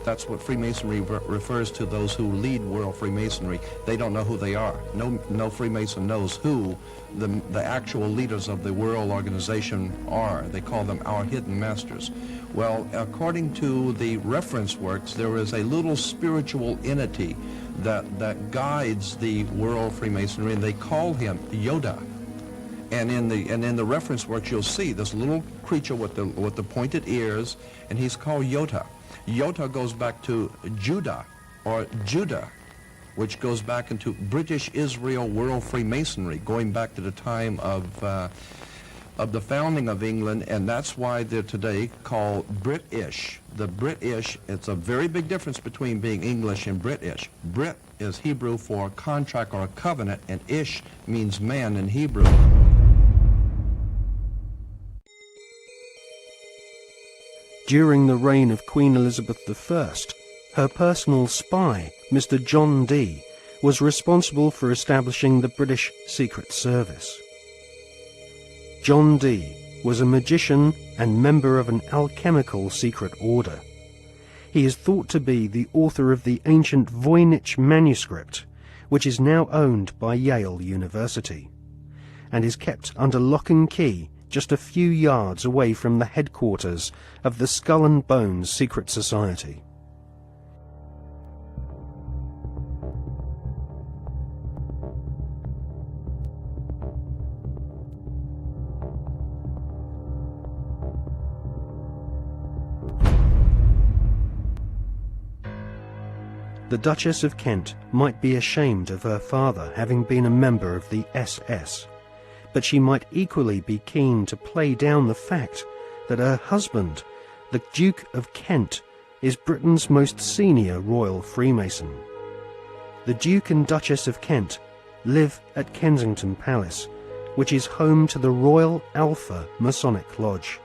That's what Freemasonry refers to those who lead world Freemasonry. They don't know who they are. No Freemason knows who the actual leaders of the world organization are. They call them our hidden masters. Well, according to the reference works, there is a little spiritual entity that guides the world Freemasonry, and they call him Yoda. And in the reference works, you'll see this little creature with the pointed ears, and he's called Yota. Yota goes back to Judah, or Judah, which goes back into British Israel World Freemasonry, going back to the time of the founding of England, and that's why they're today called British. The British, it's a very big difference between being English and British. Brit is Hebrew for contract or a covenant, and Ish means man in Hebrew. During the reign of Queen Elizabeth I, her personal spy, Mr. John Dee, was responsible for establishing the British Secret Service. John Dee was a magician and member of an alchemical secret order. He is thought to be the author of the ancient Voynich manuscript, which is now owned by Yale University, and is kept under lock and key just a few yards away from the headquarters of the Skull and Bones Secret Society. The Duchess of Kent might be ashamed of her father having been a member of the SS, but she might equally be keen to play down the fact that her husband, the Duke of Kent, is Britain's most senior royal Freemason. The Duke and Duchess of Kent live at Kensington Palace, which is home to the Royal Alpha Masonic Lodge.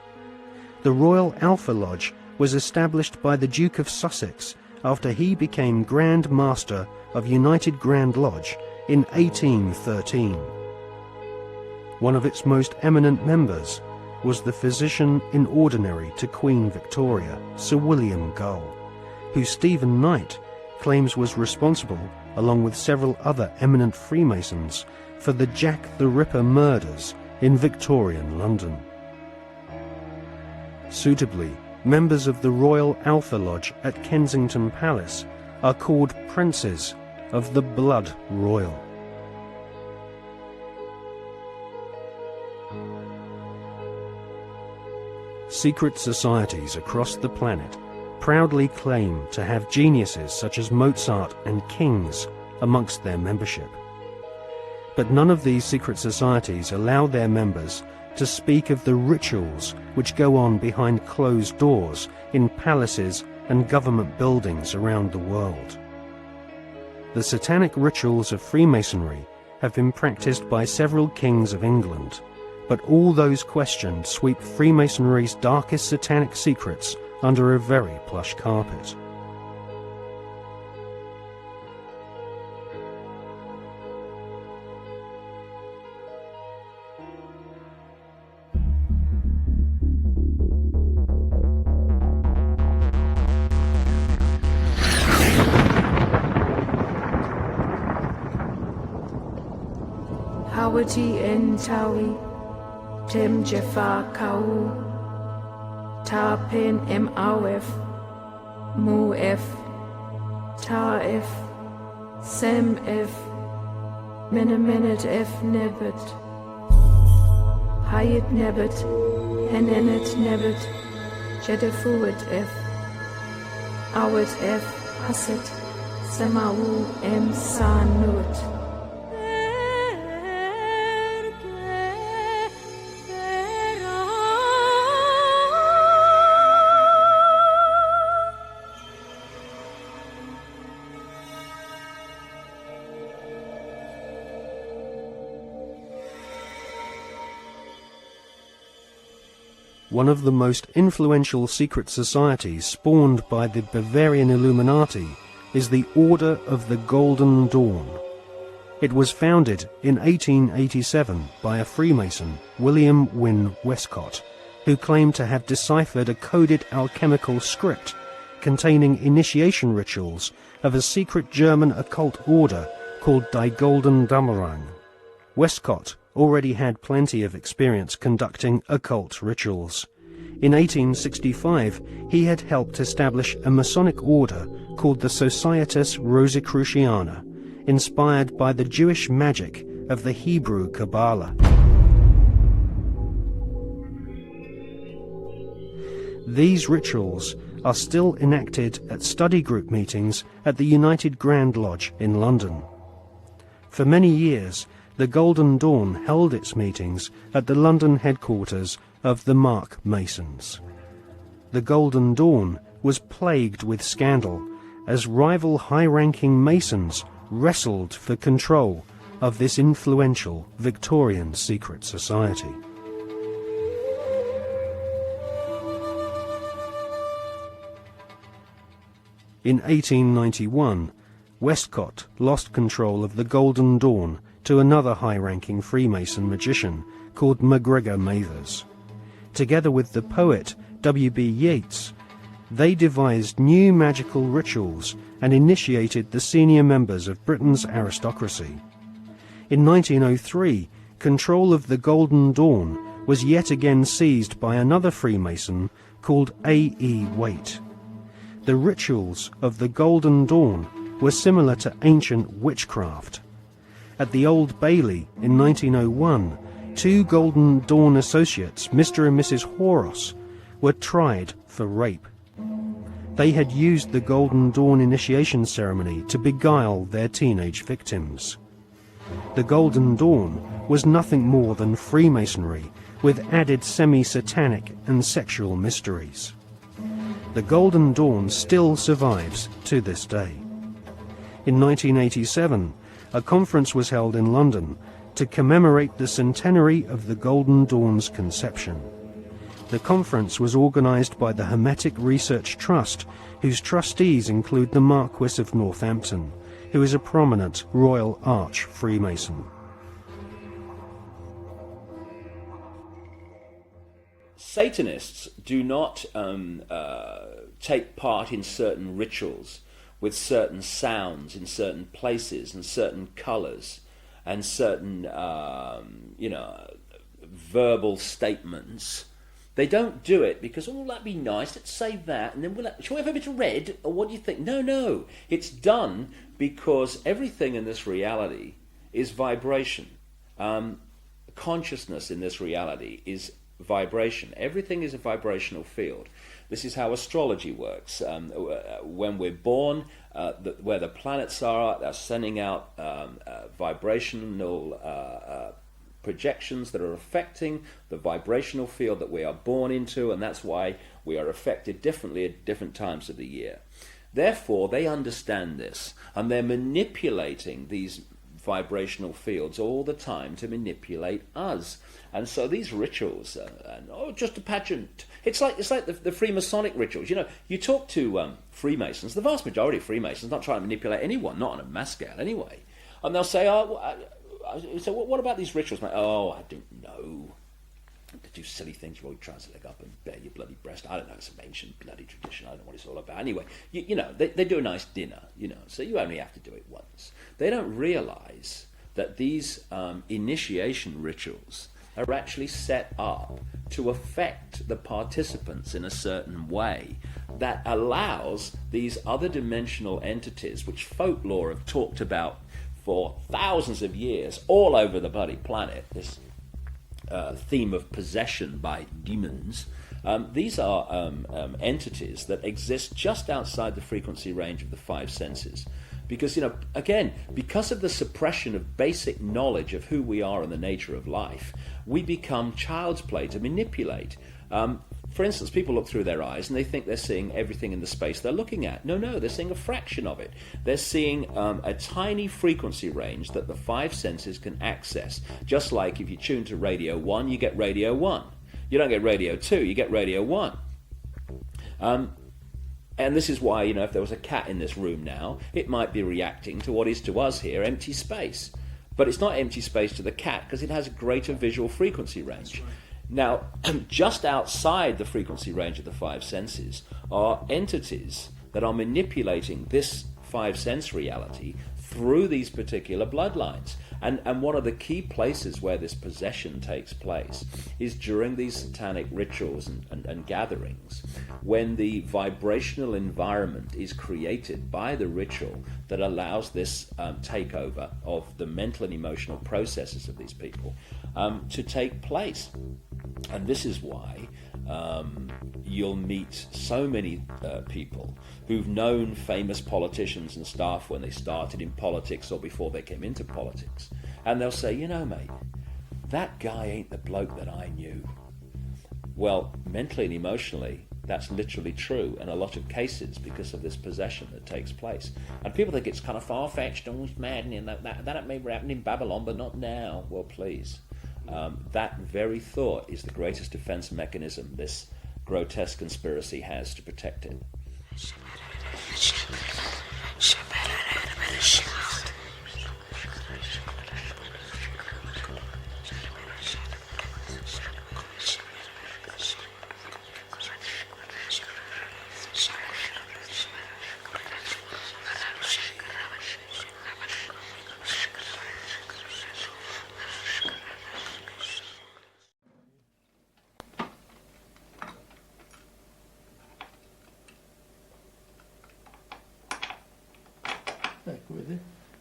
The Royal Alpha Lodge was established by the Duke of Sussex after he became Grand Master of United Grand Lodge in 1813. One of its most eminent members was the physician in ordinary to Queen Victoria, Sir William Gull, who Stephen Knight claims was responsible, along with several other eminent Freemasons, for the Jack the Ripper murders in Victorian London. Suitably, members of the Royal Alpha Lodge at Kensington Palace are called Princes of the Blood Royal. Secret societies across the planet proudly claim to have geniuses such as Mozart and kings amongst their membership. But none of these secret societies allow their members to speak of the rituals which go on behind closed doors in palaces and government buildings around the world. The satanic rituals of Freemasonry have been practiced by several kings of England, but all those questioned sweep Freemasonry's darkest satanic secrets under a very plush carpet. Hawati en tawi, tem jefa kau, ta pen em awef, mu f, ta f, sem f, menemenet f nebet, hayet nebet, henenet nebet, jedefuet f, awet f, haset, semawu em sanut. One of the most influential secret societies spawned by the Bavarian Illuminati is the Order of the Golden Dawn. It was founded in 1887 by a Freemason, William Wynne Westcott, who claimed to have deciphered a coded alchemical script containing initiation rituals of a secret German occult order called Die Golden Dammerung. Westcott already had plenty of experience conducting occult rituals. In 1865, he had helped establish a Masonic order called the Societas Rosicruciana, inspired by the Jewish magic of the Hebrew Kabbalah. These rituals are still enacted at study group meetings at the United Grand Lodge in London. For many years, the Golden Dawn held its meetings at the London headquarters of the Mark Masons. The Golden Dawn was plagued with scandal as rival high-ranking Masons wrestled for control of this influential Victorian secret society. In 1891, Westcott lost control of the Golden Dawn to another high-ranking Freemason magician called MacGregor Mathers. Together with the poet W.B. Yeats, they devised new magical rituals and initiated the senior members of Britain's aristocracy. In 1903, control of the Golden Dawn was yet again seized by another Freemason called A.E. Waite. The rituals of the Golden Dawn were similar to ancient witchcraft. At the Old Bailey in 1901, 2 Golden Dawn associates, Mr. and Mrs. Horos, were tried for rape. They had used the Golden Dawn initiation ceremony to beguile their teenage victims. The Golden Dawn was nothing more than Freemasonry with added semi-satanic and sexual mysteries. The Golden Dawn still survives to this day. In 1987, a conference was held in London to commemorate the centenary of the Golden Dawn's conception. The conference was organised by the Hermetic Research Trust, whose trustees include the Marquis of Northampton, who is a prominent Royal Arch Freemason. Satanists do not take part in certain rituals with certain sounds in certain places and certain colours and certain, verbal statements. They don't do it because, oh, that'd be nice, let's say that, and then shall we have a bit of red, or what do you think? No. It's done because everything in this reality is vibration. Consciousness in this reality is vibration. Everything is a vibrational field. This is how astrology works. When we're born, where the planets are, they're sending out vibrational projections that are affecting the vibrational field that we are born into, and that's why we are affected differently at different times of the year. Therefore, they understand this, and they're manipulating these vibrational fields all the time to manipulate us. And so these rituals, just a pageant. It's like the Freemasonic rituals. You talk to Freemasons, the vast majority of Freemasons not trying to manipulate anyone, not on a mass scale anyway. And they'll say, so what about these rituals, mate? Oh, I don't know. To do silly things, you always try to leg up and bare your bloody breast. I don't know, it's an ancient bloody tradition. I don't know what it's all about. Anyway, they do a nice dinner, so you only have to do it once. They don't realise that these initiation rituals are actually set up to affect the participants in a certain way that allows these other dimensional entities, which folklore have talked about for thousands of years all over the bloody planet, this theme of possession by demons. These are entities that exist just outside the frequency range of the 5 senses. Because, again, because of the suppression of basic knowledge of who we are and the nature of life, we become child's play to manipulate. For instance, people look through their eyes and they think they're seeing everything in the space they're looking at. No, they're seeing a fraction of it. They're seeing a tiny frequency range that the 5 senses can access. Just like if you tune to radio 1, you get radio 1. You don't get radio 2, you get radio 1. And this is why, if there was a cat in this room now, it might be reacting to what is to us here empty space. But it's not empty space to the cat because it has a greater visual frequency range. Now, just outside the frequency range of the 5 senses are entities that are manipulating this 5 sense reality through these particular bloodlines. And one of the key places where this possession takes place is during these satanic rituals and gatherings, when the vibrational environment is created by the ritual that allows this takeover of the mental and emotional processes of these people to take place. And this is why you'll meet so many people who've known famous politicians and staff when they started in politics or before they came into politics. And they'll say, mate, that guy ain't the bloke that I knew. Well, mentally and emotionally, that's literally true in a lot of cases because of this possession that takes place. And people think it's kind of far-fetched and maddening, that may happen in Babylon, but not now. Well, please. That very thought is the greatest defense mechanism this grotesque conspiracy has to protect it.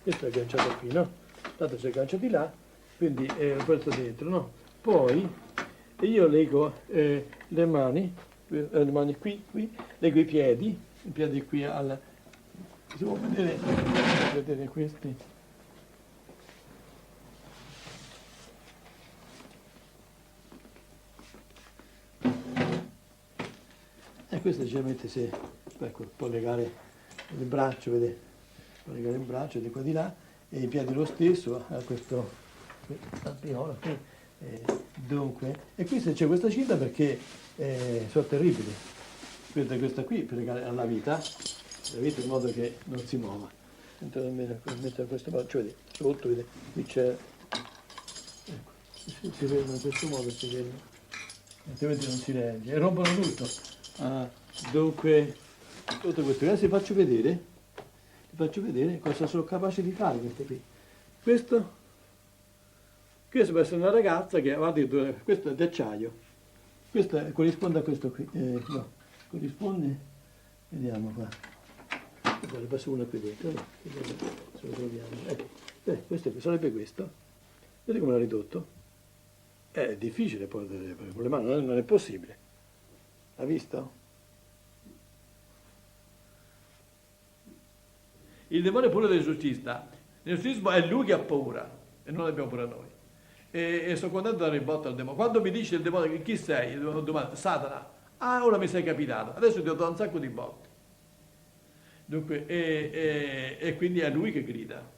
questo è agganciato qui, no? Tanto si aggancia di là, quindi è questo dentro, no? Poi io leggo le mani qui, leggo i piedi qui si può vedere questi. E questo generalmente ecco, può legare il braccio, vedete? Può legare il braccio di qua di là e i piedi lo stesso a questo alpiolo qui. Dunque, e qui c'è questa cinta perché sono terribili. Questa qui per legare alla vita in modo che non si muova. Mettere questo modo, cioè sotto, vedete, qui c'è, ecco, si vedono in questo modo, si vedono, altrimenti non si regge, e rompono tutto. Dunque, tutto questo, adesso vi faccio vedere cosa sono capaci di fare queste qui. Questo può essere una ragazza che, guardi, questo è d'acciaio, questo corrisponde a questo qui, no, corrisponde, vediamo qua, ne passo una qui dentro, no? Se lo troviamo, ecco, questo sarebbe questo, vedete come l'ha ridotto? È difficile poi con le mani, non è possibile, ha visto? Il demonio è pure dell'esorcista, l'esorcismo è lui che ha paura e non abbiamo paura noi. E sono contento di dare il botto al demonio. Quando mi dice il demonio chi sei, io domando, Satana, ora mi sei capitato, adesso ti ho dato un sacco di botte. Dunque, e quindi è lui che grida,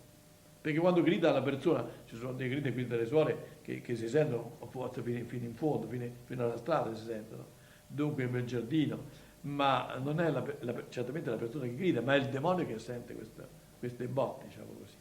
perché quando grida la persona, ci sono dei gridi qui delle suore che si sentono forse fino in fondo, fino alla strada si sentono, dunque nel giardino, ma non è certamente la persona che grida, ma è il demonio che sente queste botte, diciamo così.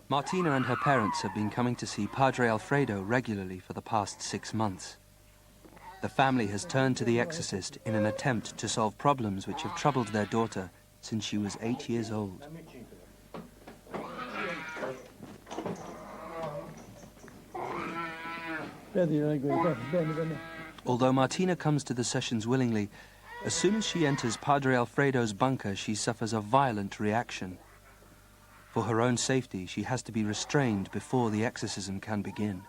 Martina and her parents have been coming to see Padre Alfredo regularly for the past 6 months. The family has turned to the exorcist in an attempt to solve problems which have troubled their daughter since she was 8 years old. Although Martina comes to the sessions willingly, as soon as she enters Padre Alfredo's bunker, she suffers a violent reaction. For her own safety, she has to be restrained before the exorcism can begin.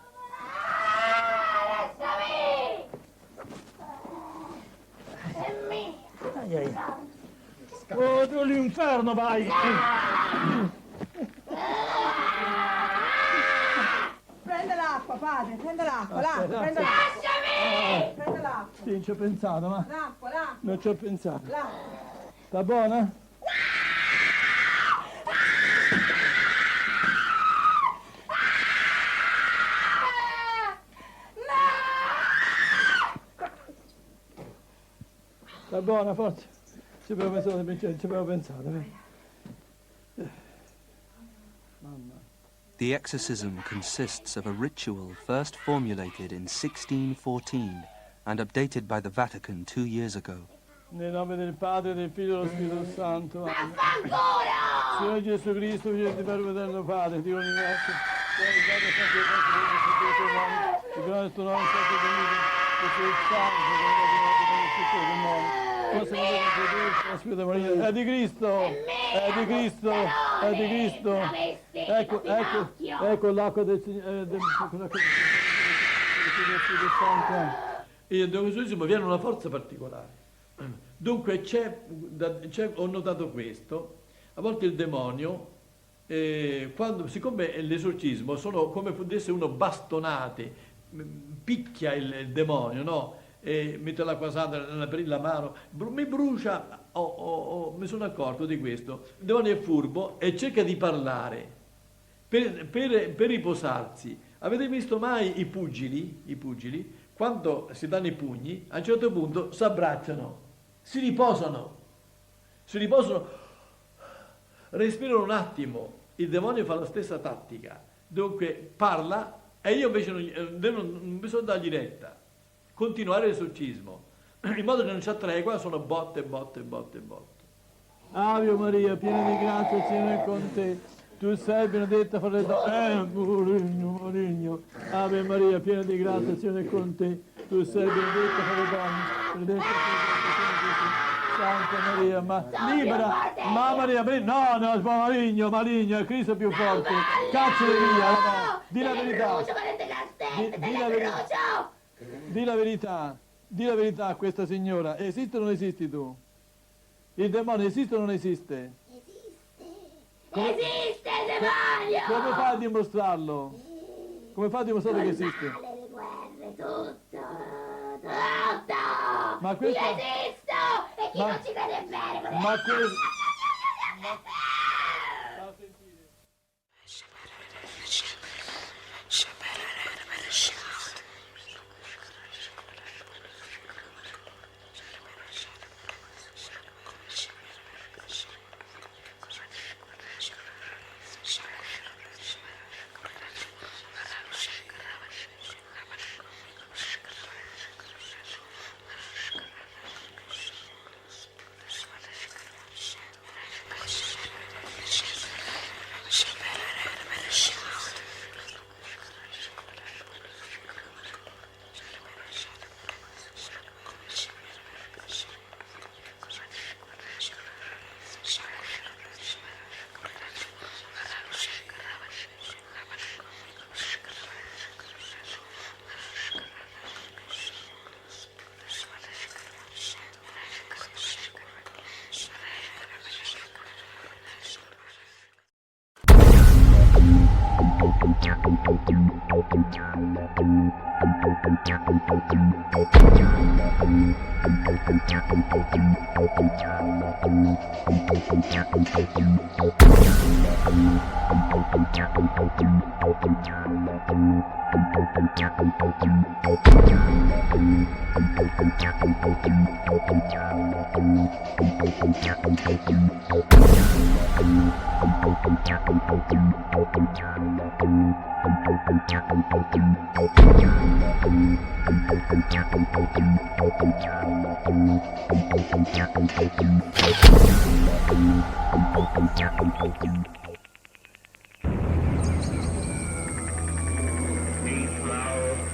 Oh, tu all'inferno vai! Prende l'acqua, padre, prende l'acqua, prende l'acqua. Lasciami! Prende l'acqua. Sì, non ci ho pensato, ma... L'acqua. Non ci ho pensato. L'acqua. Sta buona? Sta buona, forza. Ci avevo pensato. Mamma. The exorcism consists of a ritual first formulated in 1614 and updated by the Vatican 2 years ago. Nel nome del Padre, del Figlio e dello Spirito Santo. Signore Gesù Cristo, figlio di Verbo eterno Padre, Dio universo, il grande tuo nome, santo benito, che sei il santo, è di Cristo, è di Cristo, è di Cristo. Ecco l'acqua del Signore, e dove viene una forza particolare. Dunque ho notato questo, a volte il demonio, siccome l'esorcismo sono come fosse uno bastonate, picchia il demonio, no? E mette l'acqua santa nella mano, mi brucia, mi sono accorto di questo. Il demonio è furbo e cerca di parlare per riposarsi. Avete visto mai i pugili, quando si danno i pugni, a un certo punto si abbracciano, si riposano, respirano un attimo. Il demonio fa la stessa tattica, dunque parla e io invece non bisogna dargli retta, continuare l'esorcismo. in modo che non c'è tregua, sono botte, botte, botte, botte. Ave Maria, piena di grazia, il Signore è con te. Tu sei benedetta fra le donne. Maligno. Ave Maria, piena di grazia, il Signore è con te. Tu sei benedetta fra le donne. Benedetta Santa Maria, ma libera. Ma Maria, no, maligno, maligno, è Cristo più forte. Cacciali via. No. Di la verità. Di la verità. Di la verità. Di la verità a questa signora. Esiste o non esisti tu? Il demonio esiste o non esiste? Esiste il demonio! Come fa a dimostrarlo? Come fa a dimostrare che esiste? Le guerre, tutto! Ma questo... Io esisto! E chi non ci crede bene? Ma questo...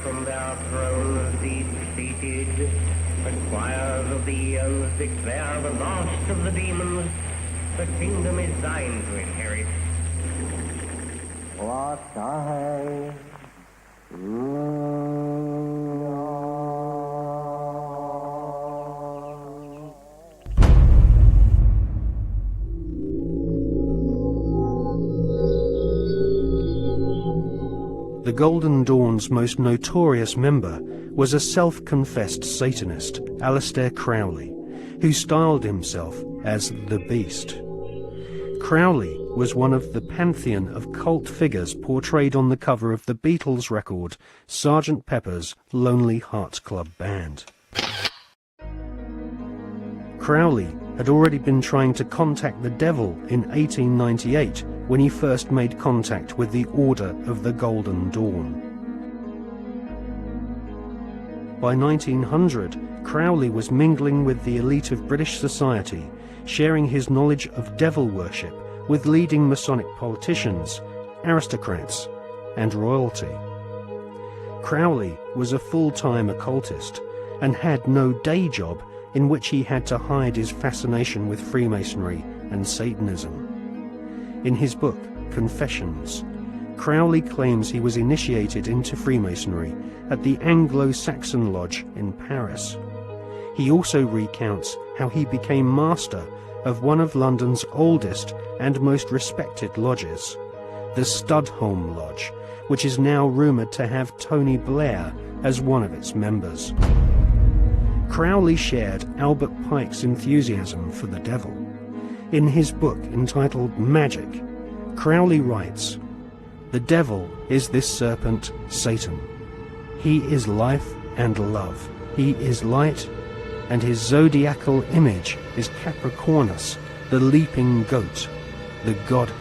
From their thrones deep-seated, the choirs of the eons declare the last of the demons, the kingdom is thine to inherit. What I The Golden Dawn's most notorious member was a self-confessed Satanist, Aleister Crowley, who styled himself as the Beast. Crowley was one of the pantheon of cult figures portrayed on the cover of the Beatles record Sgt. Pepper's Lonely Hearts Club Band. Crowley had already been trying to contact the devil in 1898 when he first made contact with the Order of the Golden Dawn. By 1900, Crowley was mingling with the elite of British society, sharing his knowledge of devil worship with leading Masonic politicians, aristocrats, and royalty. Crowley was a full-time occultist and had no day job in which he had to hide his fascination with Freemasonry and Satanism. In his book, Confessions, Crowley claims he was initiated into Freemasonry at the Anglo-Saxon Lodge in Paris. He also recounts how he became master of one of London's oldest and most respected lodges, the Studholme Lodge, which is now rumoured to have Tony Blair as one of its members. Crowley shared Albert Pike's enthusiasm for the devil. In his book entitled Magic, Crowley writes, "The devil is this serpent, Satan. He is life and love. He is light, and his zodiacal image is Capricornus, the leaping goat, the Godhead."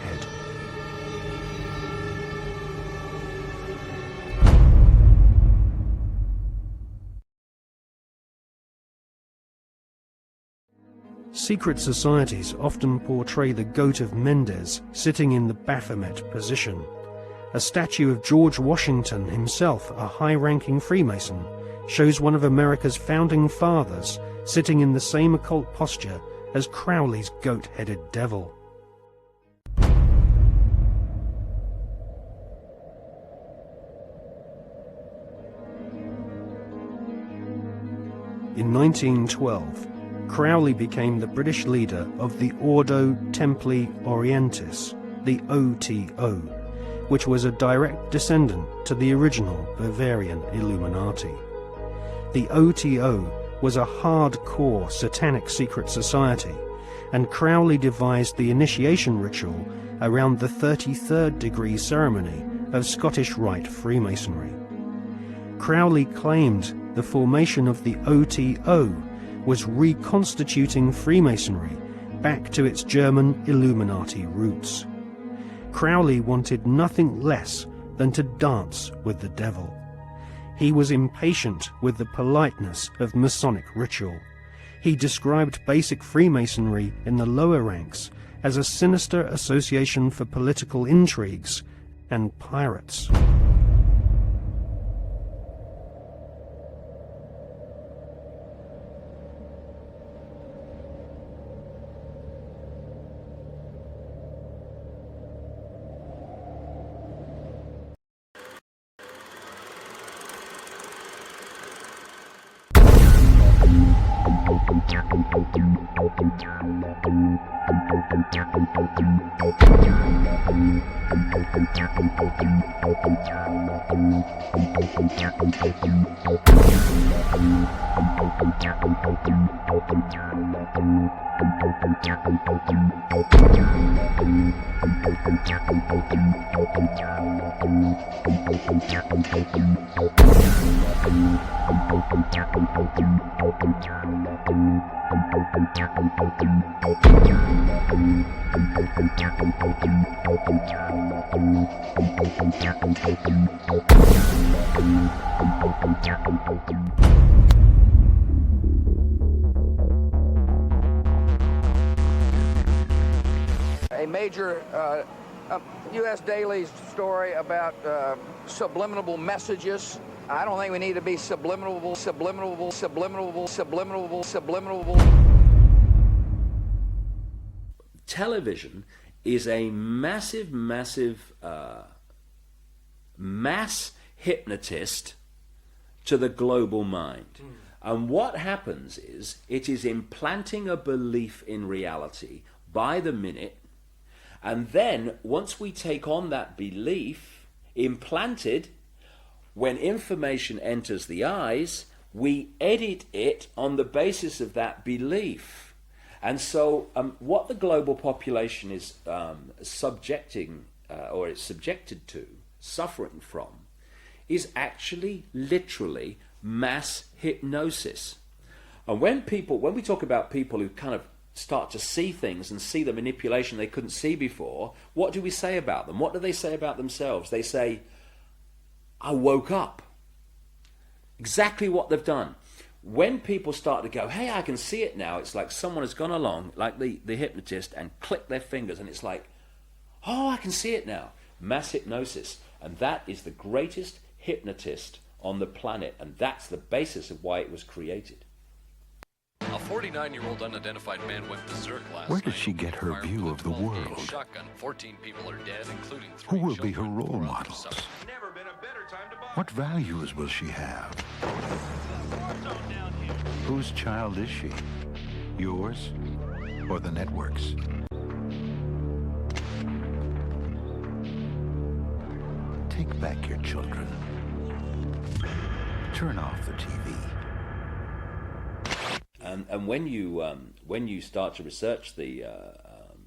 Secret societies often portray the goat of Mendes sitting in the Baphomet position. A statue of George Washington himself, a high-ranking Freemason, shows one of America's founding fathers sitting in the same occult posture as Crowley's goat-headed devil. In 1912, Crowley became the British leader of the Ordo Templi Orientis, the OTO, which was a direct descendant to the original Bavarian Illuminati. The OTO was a hardcore satanic secret society, and Crowley devised the initiation ritual around the 33rd degree ceremony of Scottish Rite Freemasonry. Crowley claimed the formation of the OTO was reconstituting Freemasonry back to its German Illuminati roots. Crowley wanted nothing less than to dance with the devil. He was impatient with the politeness of Masonic ritual. He described basic Freemasonry in the lower ranks as a sinister association for political intrigues and pirates. A major U.S. daily story about subliminal messages. I don't think we need to be subliminal. Television is a massive mass hypnotist to the global mind. And what happens is it is implanting a belief in reality by the minute, and then once we take on that belief implanted, when information enters the eyes, we edit it on the basis of that belief. And so what the global population is subjected to, suffering from, is actually literally mass hypnosis. And when we talk about people who kind of start to see things and see the manipulation they couldn't see before, what do we say about them? What do they say about themselves? They say, I woke up. Exactly what they've done. When people start to go, hey, I can see it now, it's like someone has gone along, like the hypnotist, and clicked their fingers, and it's like, oh, I can see it now. Mass hypnosis. And that is the greatest hypnotist on the planet, and that's the basis of why it was created. A 49-year-old unidentified man went berserk last night. Where does she get her view of the world? Shotgun. 14 people are dead, including 3 Who will be her children. role model? What values will she have? Whose child is she? Yours or the network's? Take back your children. Turn off the TV. And when you start to research the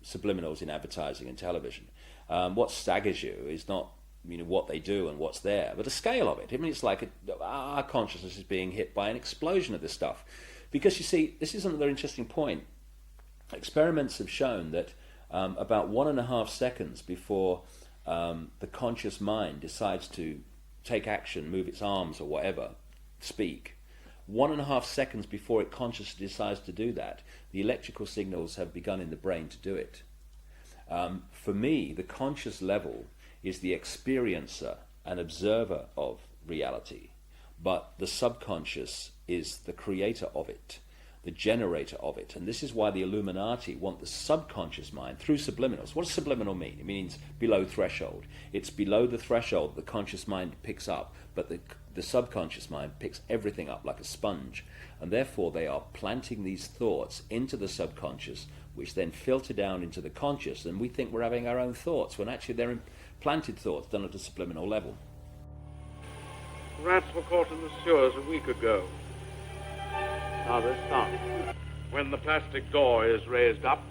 subliminals in advertising and television, what staggers you is not what they do and what's there, but the scale of it. I mean, it's like our consciousness is being hit by an explosion of this stuff. Because you see, this is another interesting point. Experiments have shown that about 1.5 seconds before the conscious mind decides to take action, move its arms or whatever, speak, 1.5 seconds before it consciously decides to do that, the electrical signals have begun in the brain to do it. For me, the conscious level is the experiencer and observer of reality, but the subconscious is the creator of it, the generator of it. And this is why the Illuminati want the subconscious mind through subliminals. What does subliminal mean? It means below threshold. It's below the threshold the conscious mind picks up, but the subconscious mind picks everything up like a sponge. And therefore they are planting these thoughts into the subconscious, which then filter down into the conscious, and we think we're having our own thoughts, when actually they're implanted thoughts done at a subliminal level. Rats were caught in the sewers a week ago. Now they're stopped. When the plastic door is raised up,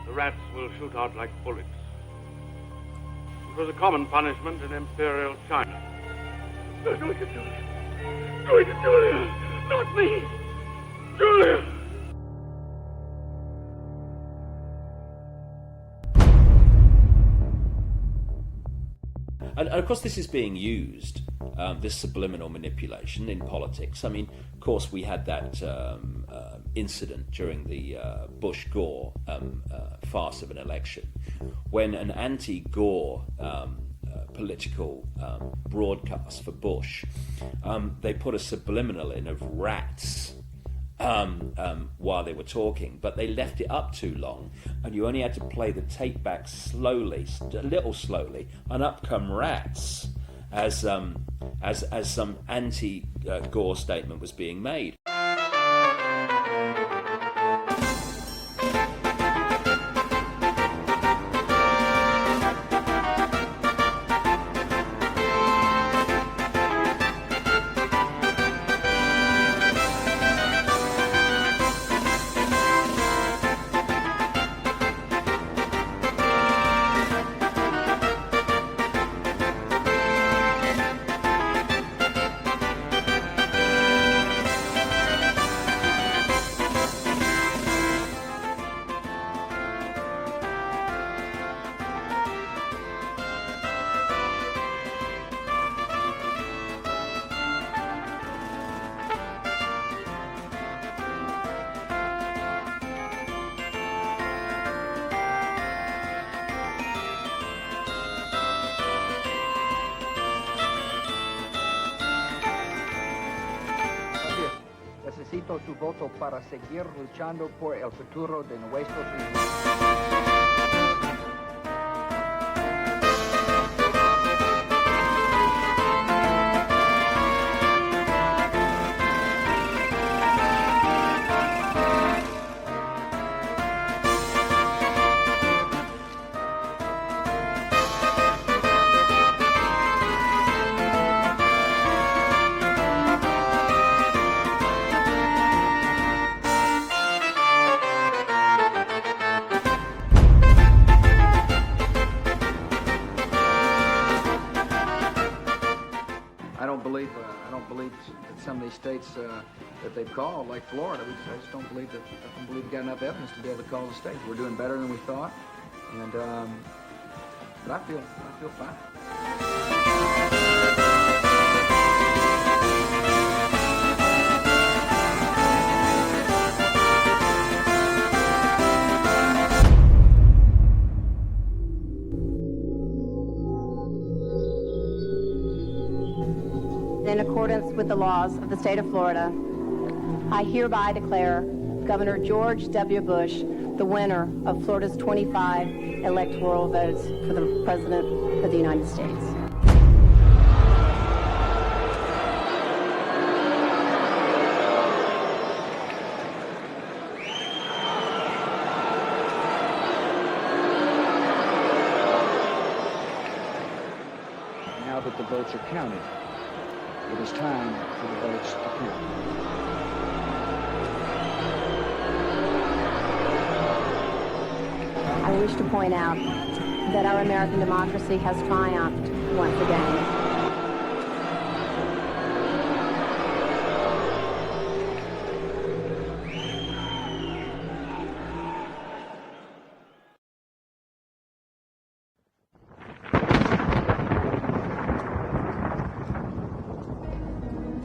the rats will shoot out like bullets. It was a common punishment in Imperial China. They're doing it, Julia. Doing it, Julia! Not me! Julia! And of course this is being used, this subliminal manipulation, in politics. I mean, of course we had that incident during the Bush-Gore farce of an election, when an anti-Gore political broadcast for Bush, they put a subliminal in of rats while they were talking, but they left it up too long, and you only had to play the tape back slowly, a little slowly, and up come rats as some anti-Gore statement was being made. Necesito tu voto para seguir luchando por el futuro de nuestro país. I don't believe that some of these states that they've called, like Florida, I just don't believe we got enough evidence to be able to call the states. We're doing better than we thought, and but I feel fine. In accordance with the laws of the state of Florida, I hereby declare Governor George W. Bush the winner of Florida's 25 electoral votes for the President of the United States. Now that the votes are counted, it is time for the votes to count. I wish to point out that our American democracy has triumphed once again.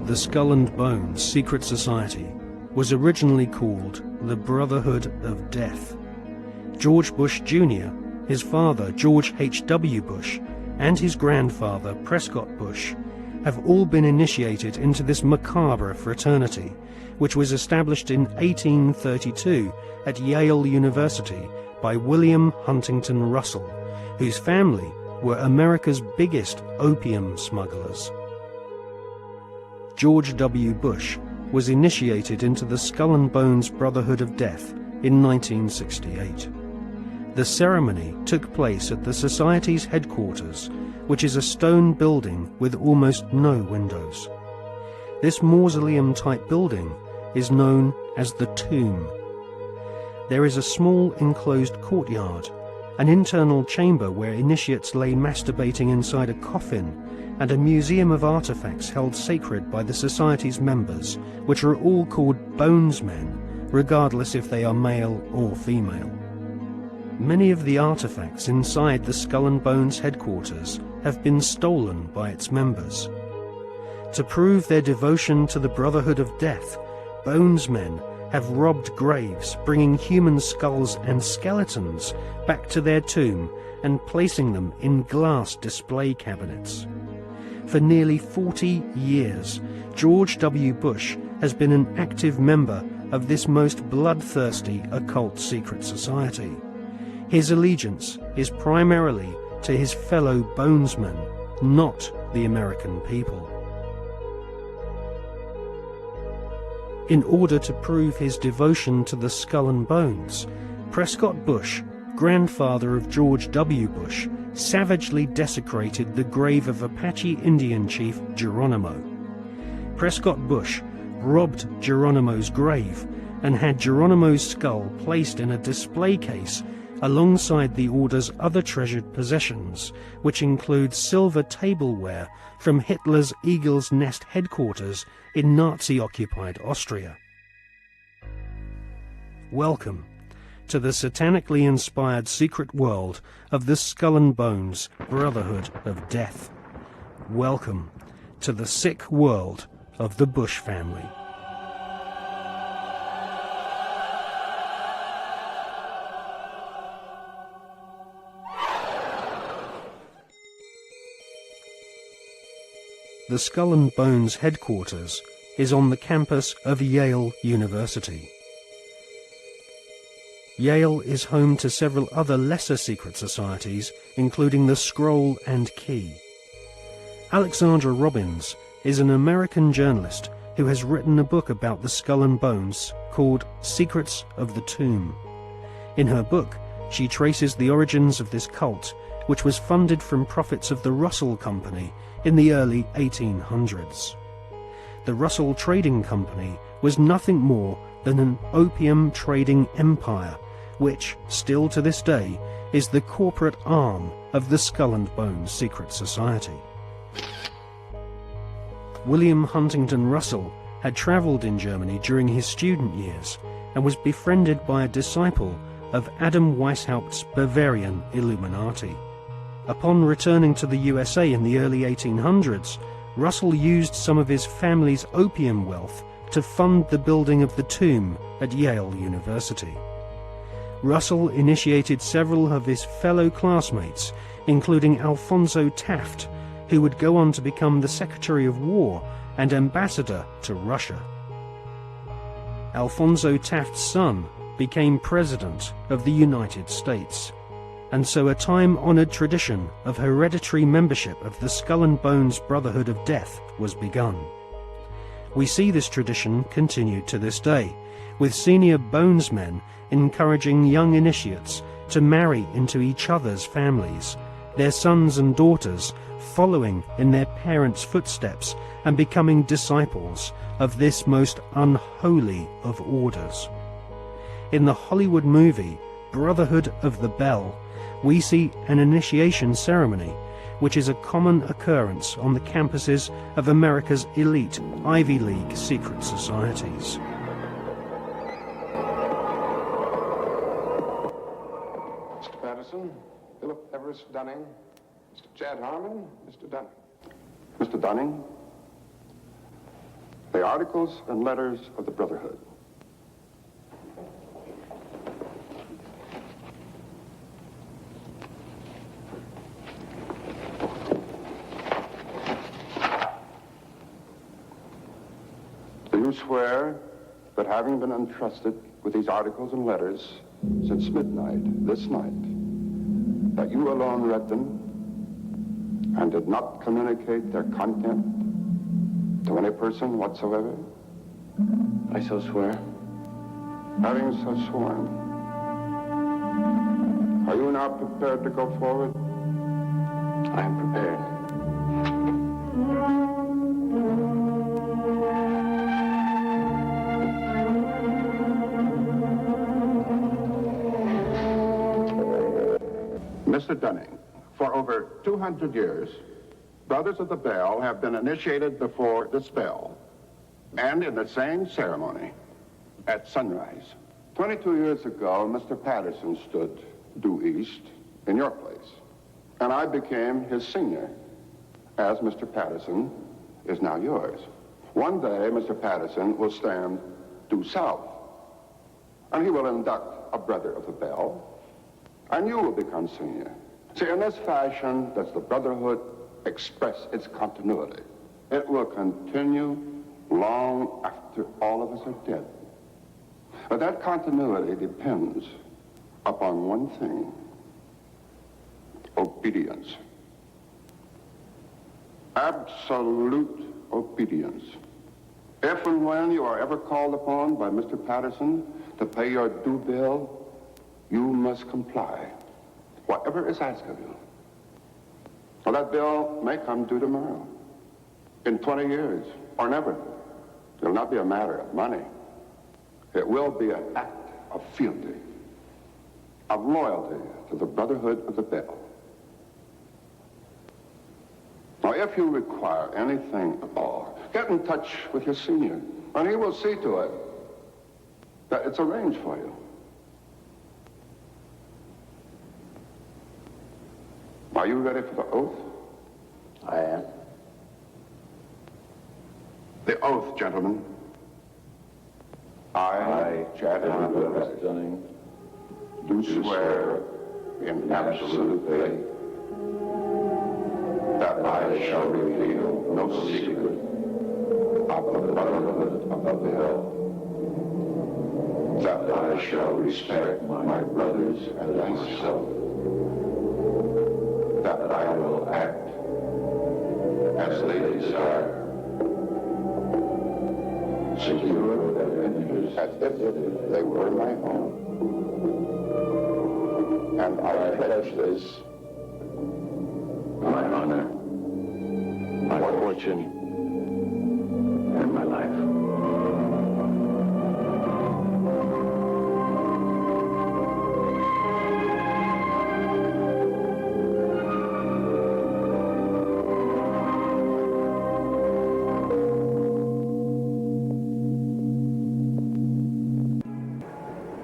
the Skull and Bones secret society was originally called the Brotherhood of Death. George Bush Jr., his father George H.W. Bush, and his grandfather Prescott Bush have all been initiated into this macabre fraternity, which was established in 1832 at Yale University by William Huntington Russell, whose family were America's biggest opium smugglers. George W. Bush was initiated into the Skull and Bones Brotherhood of Death in 1968. The ceremony took place at the Society's headquarters, which is a stone building with almost no windows. This mausoleum-type building is known as the Tomb. There is a small enclosed courtyard, an internal chamber where initiates lay masturbating inside a coffin, and a museum of artifacts held sacred by the Society's members, which are all called bonesmen, regardless if they are male or female. Many of the artifacts inside the Skull and Bones headquarters have been stolen by its members. To prove their devotion to the Brotherhood of Death, bonesmen have robbed graves, bringing human skulls and skeletons back to their tomb and placing them in glass display cabinets. For nearly 40 years, George W. Bush has been an active member of this most bloodthirsty occult secret society. His allegiance is primarily to his fellow bonesmen, not the American people. In order to prove his devotion to the Skull and Bones, Prescott Bush, grandfather of George W. Bush, savagely desecrated the grave of Apache Indian chief Geronimo. Prescott Bush robbed Geronimo's grave and had Geronimo's skull placed in a display case alongside the order's other treasured possessions, which include silver tableware from Hitler's Eagle's Nest headquarters in Nazi-occupied Austria. Welcome to the satanically inspired secret world of the Skull and Bones Brotherhood of Death. Welcome to the sick world of the Bush family. The Skull and Bones headquarters is on the campus of Yale University. Yale is home to several other lesser secret societies, including the Scroll and Key. Alexandra Robbins is an American journalist who has written a book about the Skull and Bones called Secrets of the Tomb. In her book, she traces the origins of this cult, which was funded from profits of the Russell Company in the early 1800s. The Russell Trading Company was nothing more than an opium trading empire, which, still to this day, is the corporate arm of the Skull and Bones Secret Society. William Huntington Russell had travelled in Germany during his student years and was befriended by a disciple of Adam Weishaupt's Bavarian Illuminati. Upon returning to the USA in the early 1800s, Russell used some of his family's opium wealth to fund the building of the tomb at Yale University. Russell initiated several of his fellow classmates, including Alphonso Taft, who would go on to become the Secretary of War and ambassador to Russia. Alphonso Taft's son became President of the United States, and so a time-honored tradition of hereditary membership of the Skull and Bones Brotherhood of Death was begun. We see this tradition continued to this day, with senior bonesmen encouraging young initiates to marry into each other's families, their sons and daughters following in their parents' footsteps and becoming disciples of this most unholy of orders. In the Hollywood movie Brotherhood of the Bell, we see an initiation ceremony, which is a common occurrence on the campuses of America's elite Ivy League secret societies. Mr. Patterson, Philip Everest Dunning, Mr. Chad Harmon, Mr. Dunning. Mr. Dunning, The articles and letters of the Brotherhood. Do you swear that having been entrusted with these articles and letters since midnight this night, that you alone read them and did not communicate their content to any person whatsoever? I so swear. Having so sworn, are you now prepared to go forward? I am prepared. Mr. Dunning, for over 200 years, Brothers of the Bell have been initiated before the spell, and in the same ceremony, at sunrise. 22 years ago, Mr. Patterson stood due east in your place, and I became his senior, as Mr. Patterson is now yours. One day, Mr. Patterson will stand due south, and he will induct a Brother of the Bell, and you will become senior. See, in this fashion does the Brotherhood express its continuity. It will continue long after all of us are dead. But that continuity depends upon one thing: obedience. Absolute obedience. If and when you are ever called upon by Mr. Patterson to pay your due bill, you must comply, whatever is asked of you. Well, that bill may come due tomorrow, in 20 years, or never. It will not be a matter of money. It will be an act of fealty, of loyalty to the Brotherhood of the Bell. Now, if you require anything at all, get in touch with your senior, and he will see to it that it's arranged for you. Are you ready for the oath? I am. The oath, gentlemen. I, Everard Dunning, do swear in absolute faith that I shall reveal no secret of the Brotherhood of the Bell, that I shall respect my brothers and myself, that I will act as they desire, secure their interests as if they were my own. And I pledge this, my honor, my fortune, and my life.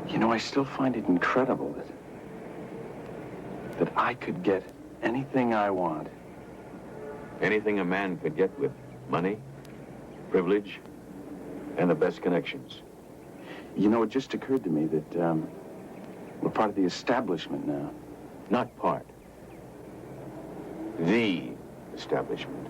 You know, I still find it incredible that I could get anything I want. Anything a man could get with money, privilege, and the best connections. You know, it just occurred to me that we're part of the establishment now. Not part. The establishment.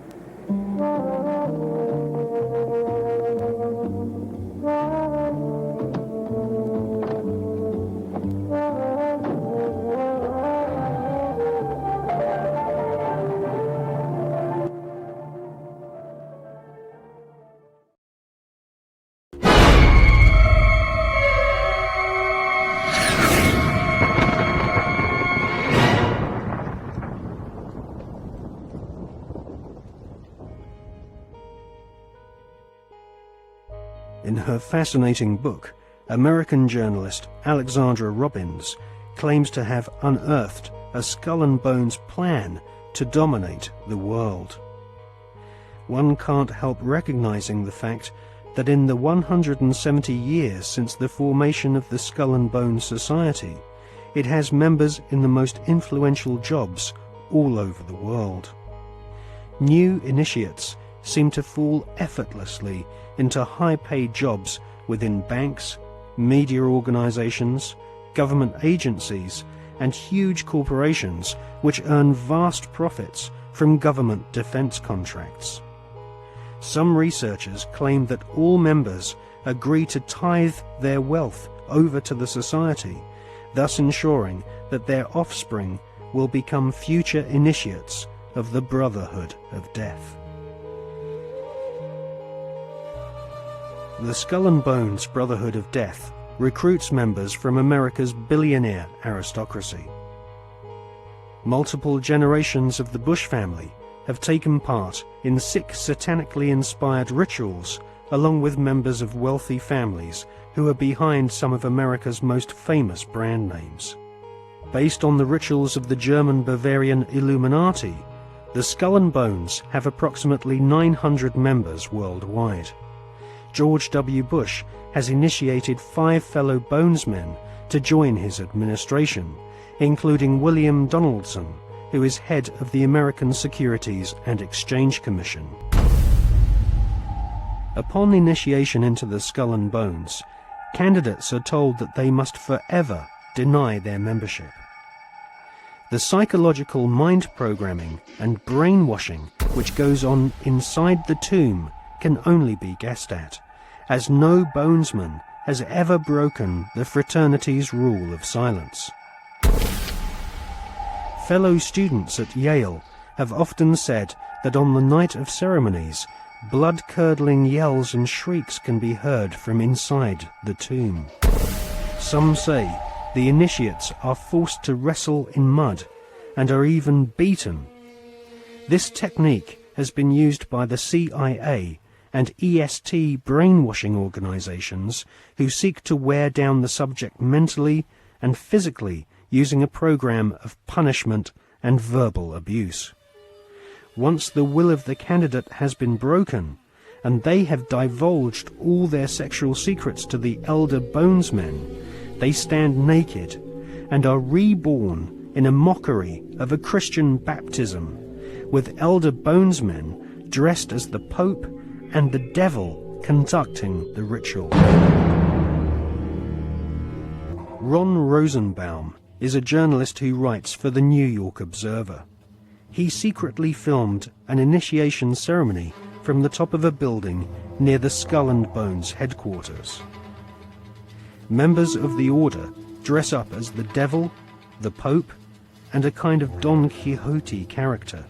In her fascinating book, American journalist Alexandra Robbins claims to have unearthed a skull and bones plan to dominate the world. One can't help recognizing the fact that in the 170 years since the formation of the Skull and Bones Society, it has members in the most influential jobs all over the world. New initiates seem to fall effortlessly into high-paid jobs within banks, media organizations, government agencies, and huge corporations which earn vast profits from government defense contracts. Some researchers claim that all members agree to tithe their wealth over to the society, thus ensuring that their offspring will become future initiates of the Brotherhood of Death. The Skull and Bones Brotherhood of Death recruits members from America's billionaire aristocracy. Multiple generations of the Bush family have taken part in 6 satanically inspired rituals, along with members of wealthy families who are behind some of America's most famous brand names. Based on the rituals of the German Bavarian Illuminati, the Skull and Bones have approximately 900 members worldwide. George W. Bush has initiated 5 fellow Bonesmen to join his administration, including William Donaldson, who is head of the American Securities and Exchange Commission. Upon initiation into the Skull and Bones, candidates are told that they must forever deny their membership. The psychological mind programming and brainwashing which goes on inside the tomb can only be guessed at, as no Bonesman has ever broken the fraternity's rule of silence. Fellow students at Yale have often said that on the night of ceremonies, blood-curdling yells and shrieks can be heard from inside the tomb. Some say the initiates are forced to wrestle in mud and are even beaten. This technique has been used by the CIA and EST brainwashing organizations who seek to wear down the subject mentally and physically using a program of punishment and verbal abuse. Once the will of the candidate has been broken, and they have divulged all their sexual secrets to the elder Bonesmen, they stand naked and are reborn in a mockery of a Christian baptism, with elder Bonesmen dressed as the Pope and the devil conducting the ritual. Ron Rosenbaum is a journalist who writes for the New York Observer. He secretly filmed an initiation ceremony from the top of a building near the Skull and Bones headquarters. Members of the order dress up as the devil, the Pope, and a kind of Don Quixote character.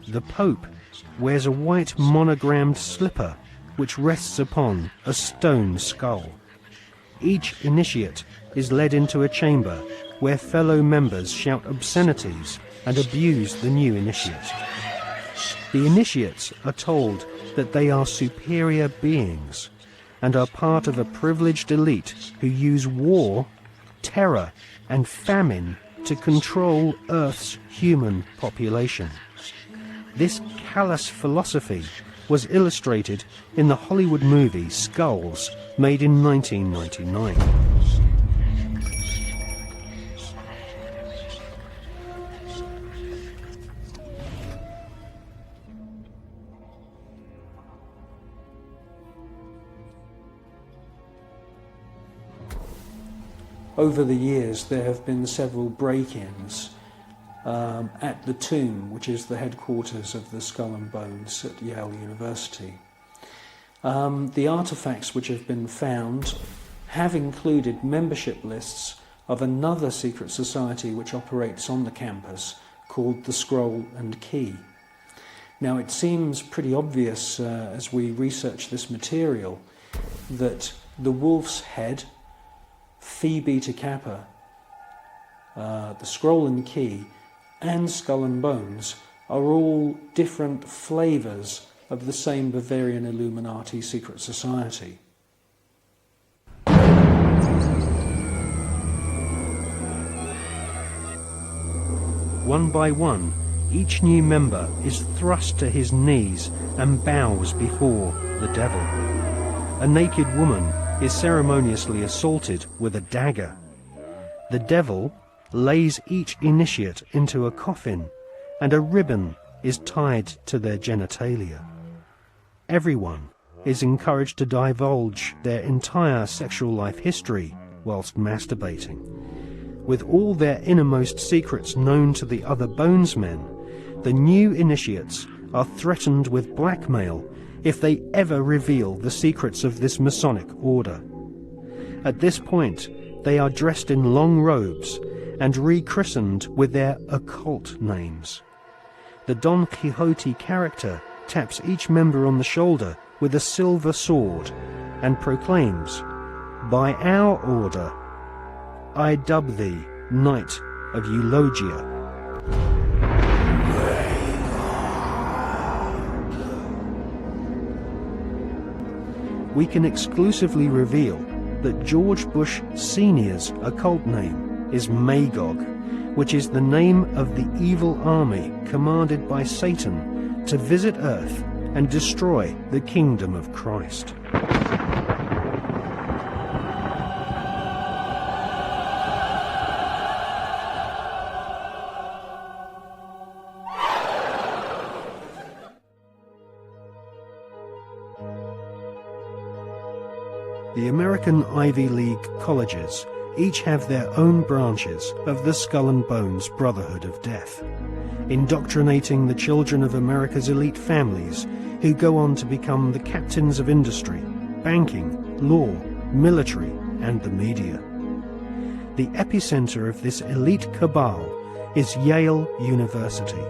The Pope wears a white monogrammed slipper which rests upon a stone skull. Each initiate is led into a chamber where fellow members shout obscenities and abuse the new initiate. The initiates are told that they are superior beings and are part of a privileged elite who use war, terror, and famine to control Earth's human population. This callous philosophy was illustrated in the Hollywood movie Skulls, made in 1999. Over the years, there have been several break-ins at the tomb, which is the headquarters of the Skull and Bones at Yale University. The artifacts which have been found have included membership lists of another secret society which operates on the campus called the Scroll and Key. Now, it seems pretty obvious as we research this material that the Wolf's Head, Phi Beta Kappa, the Scroll and Key, and Skull and Bones are all different flavours of the same Bavarian Illuminati secret society. One by one, each new member is thrust to his knees and bows before the devil. A naked woman is ceremoniously assaulted with a dagger. The devil lays each initiate into a coffin, and a ribbon is tied to their genitalia. Everyone is encouraged to divulge their entire sexual life history whilst masturbating. With all their innermost secrets known to the other bonesmen, the new initiates are threatened with blackmail if they ever reveal the secrets of this Masonic order. At this point, they are dressed in long robes and rechristened with their occult names. The Don Quixote character taps each member on the shoulder with a silver sword and proclaims, "By our order, I dub thee Knight of Eulogia." We can exclusively reveal that George Bush Sr.'s occult name is Magog, which is the name of the evil army commanded by Satan to visit Earth and destroy the kingdom of Christ. The American Ivy League colleges each have their own branches of the Skull and Bones Brotherhood of Death, indoctrinating the children of America's elite families who go on to become the captains of industry, banking, law, military, and the media. The epicenter of this elite cabal is Yale University.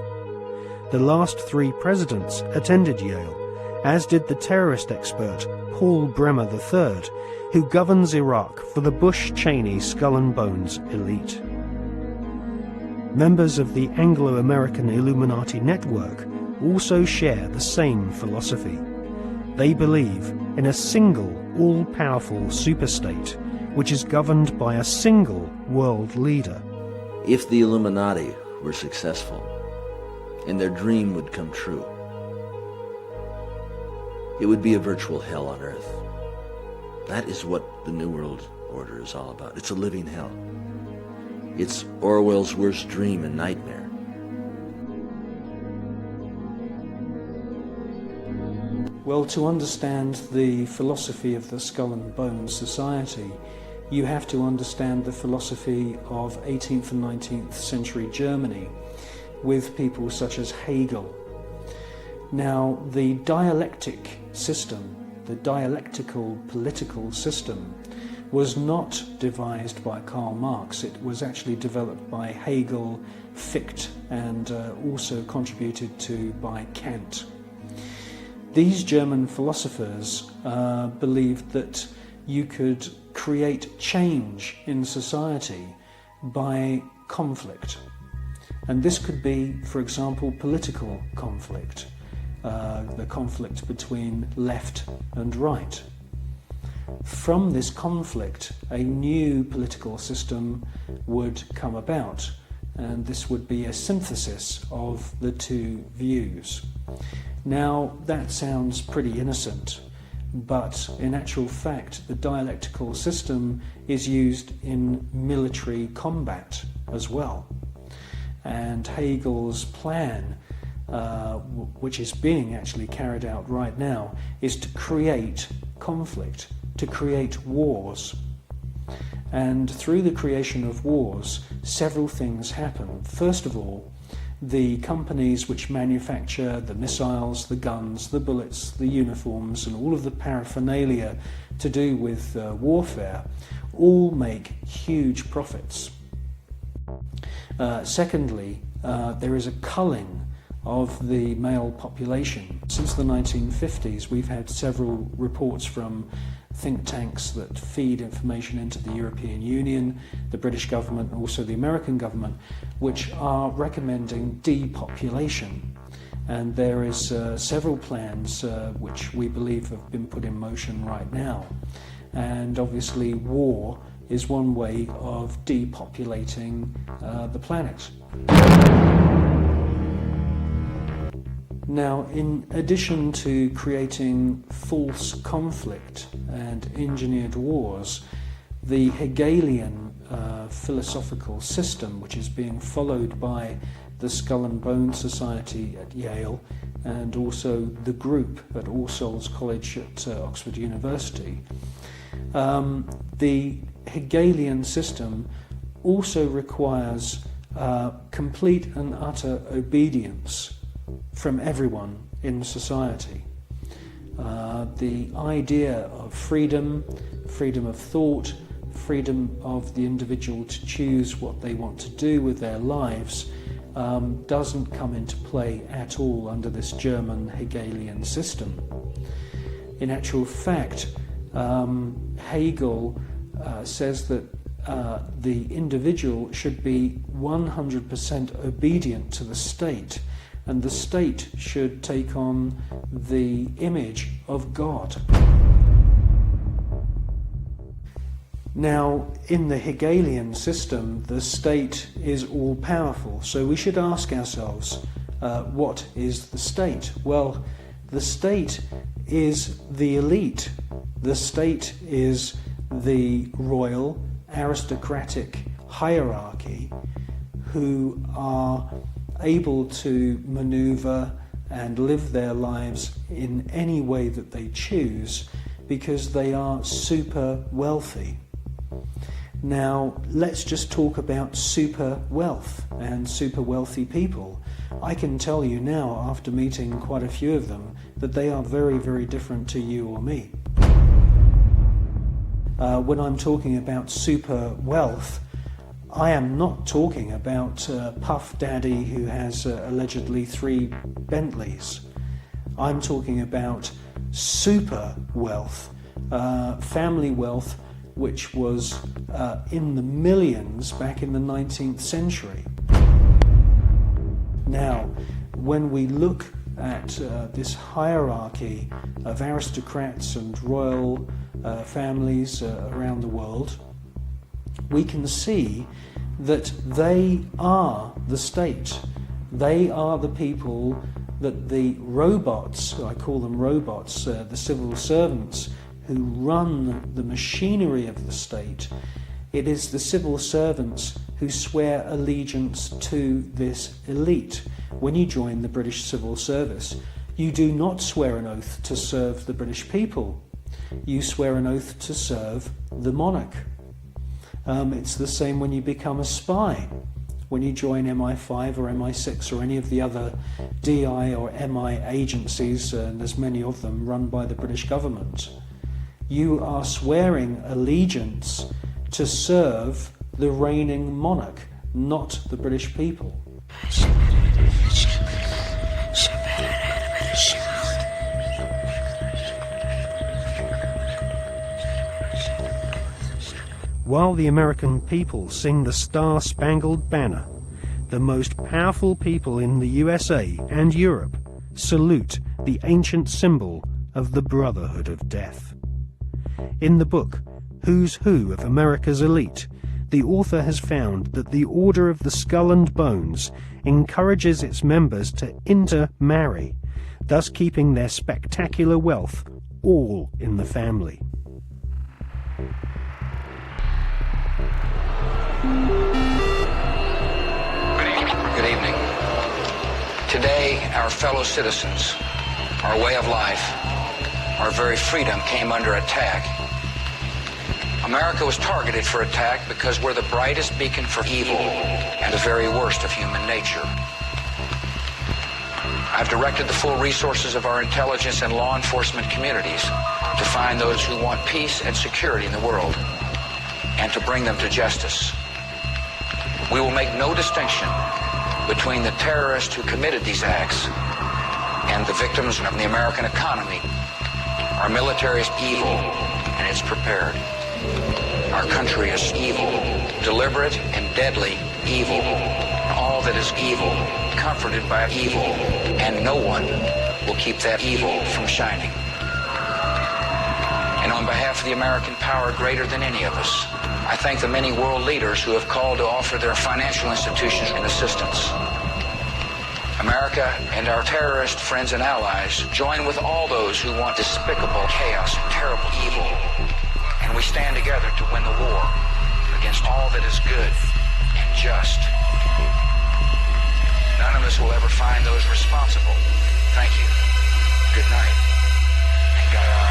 The last 3 presidents attended Yale, as did the terrorist expert Paul Bremer III, who governs Iraq for the Bush-Cheney Skull and Bones elite. Members of the Anglo-American Illuminati network also share the same philosophy. They believe in a single, all-powerful superstate, which is governed by a single world leader. If the Illuminati were successful, and their dream would come true, it would be a virtual hell on earth. That is what the New World Order is all about. It's a living hell. It's Orwell's worst dream and nightmare. Well, to understand the philosophy of the Skull and Bones Society, you have to understand the philosophy of 18th and 19th century Germany with people such as Hegel. Now, the dialectic system, the dialectical political system, was not devised by Karl Marx. It was actually developed by Hegel, Fichte, and also contributed to by Kant. These German philosophers believed that you could create change in society by conflict. And this could be, for example, political conflict. The conflict between left and right. From this conflict, a new political system would come about, and this would be a synthesis of the two views. Now, that sounds pretty innocent, but in actual fact, the dialectical system is used in military combat as well. And Hegel's plan, which is being actually carried out right now, is to create conflict, to create wars. And through the creation of wars, several things happen. First of all, the companies which manufacture the missiles, the guns, the bullets, the uniforms, and all of the paraphernalia to do with warfare, all make huge profits. Secondly, there is a culling of the male population. Since the 1950s, we've had several reports from think tanks that feed information into the European Union, the British government, and also the American government, which are recommending depopulation. And there is several plans which we believe have been put in motion right now. And obviously war is one way of depopulating the planet. Now, in addition to creating false conflict and engineered wars, the Hegelian philosophical system, which is being followed by the Skull and Bones Society at Yale and also the group at All Souls College at Oxford University, the Hegelian system also requires complete and utter obedience from everyone in society. The idea of freedom, freedom of thought, freedom of the individual to choose what they want to do with their lives doesn't come into play at all under this German Hegelian system. In actual fact, Hegel says that the individual should be 100% obedient to the state, and the state should take on the image of God. Now, in the Hegelian system, the state is all-powerful, so we should ask ourselves, what is the state? Well, the state is the elite. The state is the royal, aristocratic hierarchy who are able to maneuver and live their lives in any way that they choose because they are super wealthy. Now, let's just talk about super wealth and super wealthy people. I can tell you now, after meeting quite a few of them, that they are very, very different to you or me. When I'm talking about super wealth, I am not talking about Puff Daddy who has allegedly 3 Bentleys. I'm talking about super wealth, family wealth, which was in the millions back in the 19th century. Now, when we look at this hierarchy of aristocrats and royal families around the world, we can see that they are the state. They are the people that the robots, I call them robots, the civil servants who run the machinery of the state. It is the civil servants who swear allegiance to this elite. When you join the British Civil Service, you do not swear an oath to serve the British people. You swear an oath to serve the monarch. It's the same when you become a spy. When you join MI5 or MI6 or any of the other DI or MI agencies, and there's many of them run by the British government, you are swearing allegiance to serve the reigning monarch, not the British people. While the American people sing the Star-Spangled Banner, the most powerful people in the USA and Europe salute the ancient symbol of the Brotherhood of Death. In the book, Who's Who of America's Elite, the author has found that the Order of the Skull and Bones encourages its members to intermarry, thus keeping their spectacular wealth all in the family. Good evening. Today, our fellow citizens, our way of life, our very freedom came under attack. America was targeted for attack because we're the brightest beacon for evil and the very worst of human nature. I've directed the full resources of our intelligence and law enforcement communities to find those who want peace and security in the world and to bring them to justice. We will make no distinction between the terrorists who committed these acts and the victims of the American economy. Our military is evil, and it's prepared. Our country is evil, deliberate and deadly evil. All that is evil, comforted by evil, and no one will keep that evil from shining. And on behalf of the American power greater than any of us, I thank the many world leaders who have called to offer their financial institutions assistance. America and our terrorist friends and allies join with all those who want despicable chaos and terrible evil. And we stand together to win the war against all that is good and just. None of us will ever find those responsible. Thank you. Good night. And God.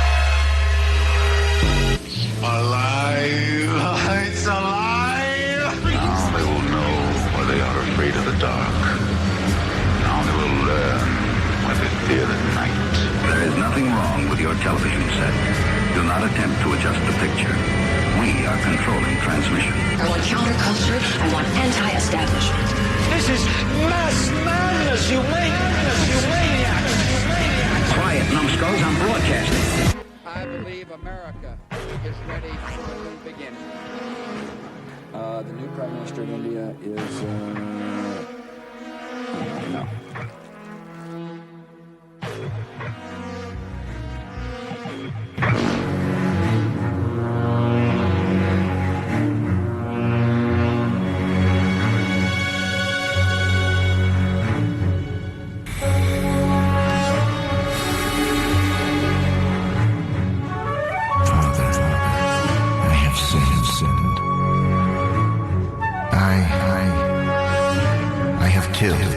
Alive! It's alive! Now they will know why they are afraid of the dark. Now they will learn why they fear the night. There is nothing wrong with your television set. Do not attempt to adjust the picture. We are controlling transmission. I want counterculture. I want anti-establishment. This is mass madness, you maniacs! Quiet, numbskulls, I'm broadcasting. I believe America is ready for a new beginning. The new Prime Minister of India is, no.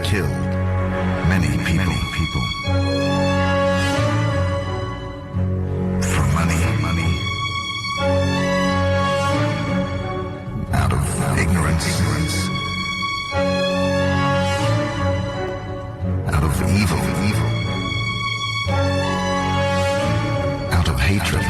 Killed many people. For money. Out of ignorance. Out of evil. Out of hatred.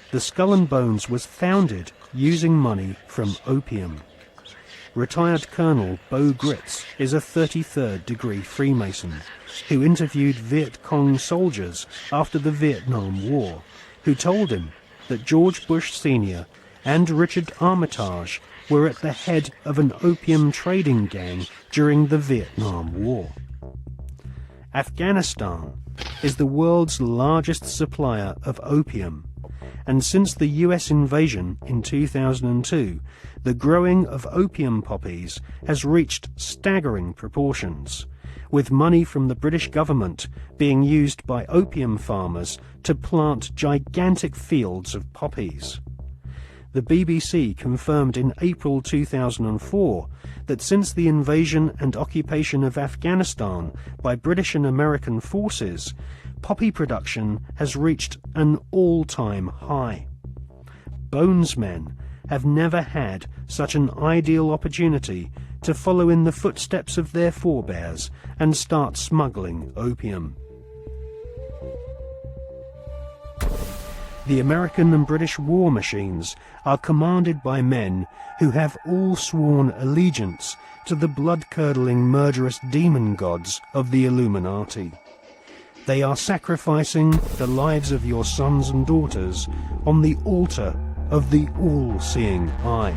The Skull and Bones was founded using money from opium. Retired Colonel Bo Gritz is a 33rd degree Freemason who interviewed Viet Cong soldiers after the Vietnam War, who told him that George Bush Sr. and Richard Armitage were at the head of an opium trading gang during the Vietnam War. Afghanistan is the world's largest supplier of opium, and since the US invasion in 2002, the growing of opium poppies has reached staggering proportions, with money from the British government being used by opium farmers to plant gigantic fields of poppies. The BBC confirmed in April 2004 that since the invasion and occupation of Afghanistan by British and American forces, poppy production has reached an all-time high. Bonesmen have never had such an ideal opportunity to follow in the footsteps of their forebears and start smuggling opium. The American and British war machines are commanded by men who have all sworn allegiance to the blood-curdling murderous demon gods of the Illuminati. They are sacrificing the lives of your sons and daughters on the altar of the all-seeing eye.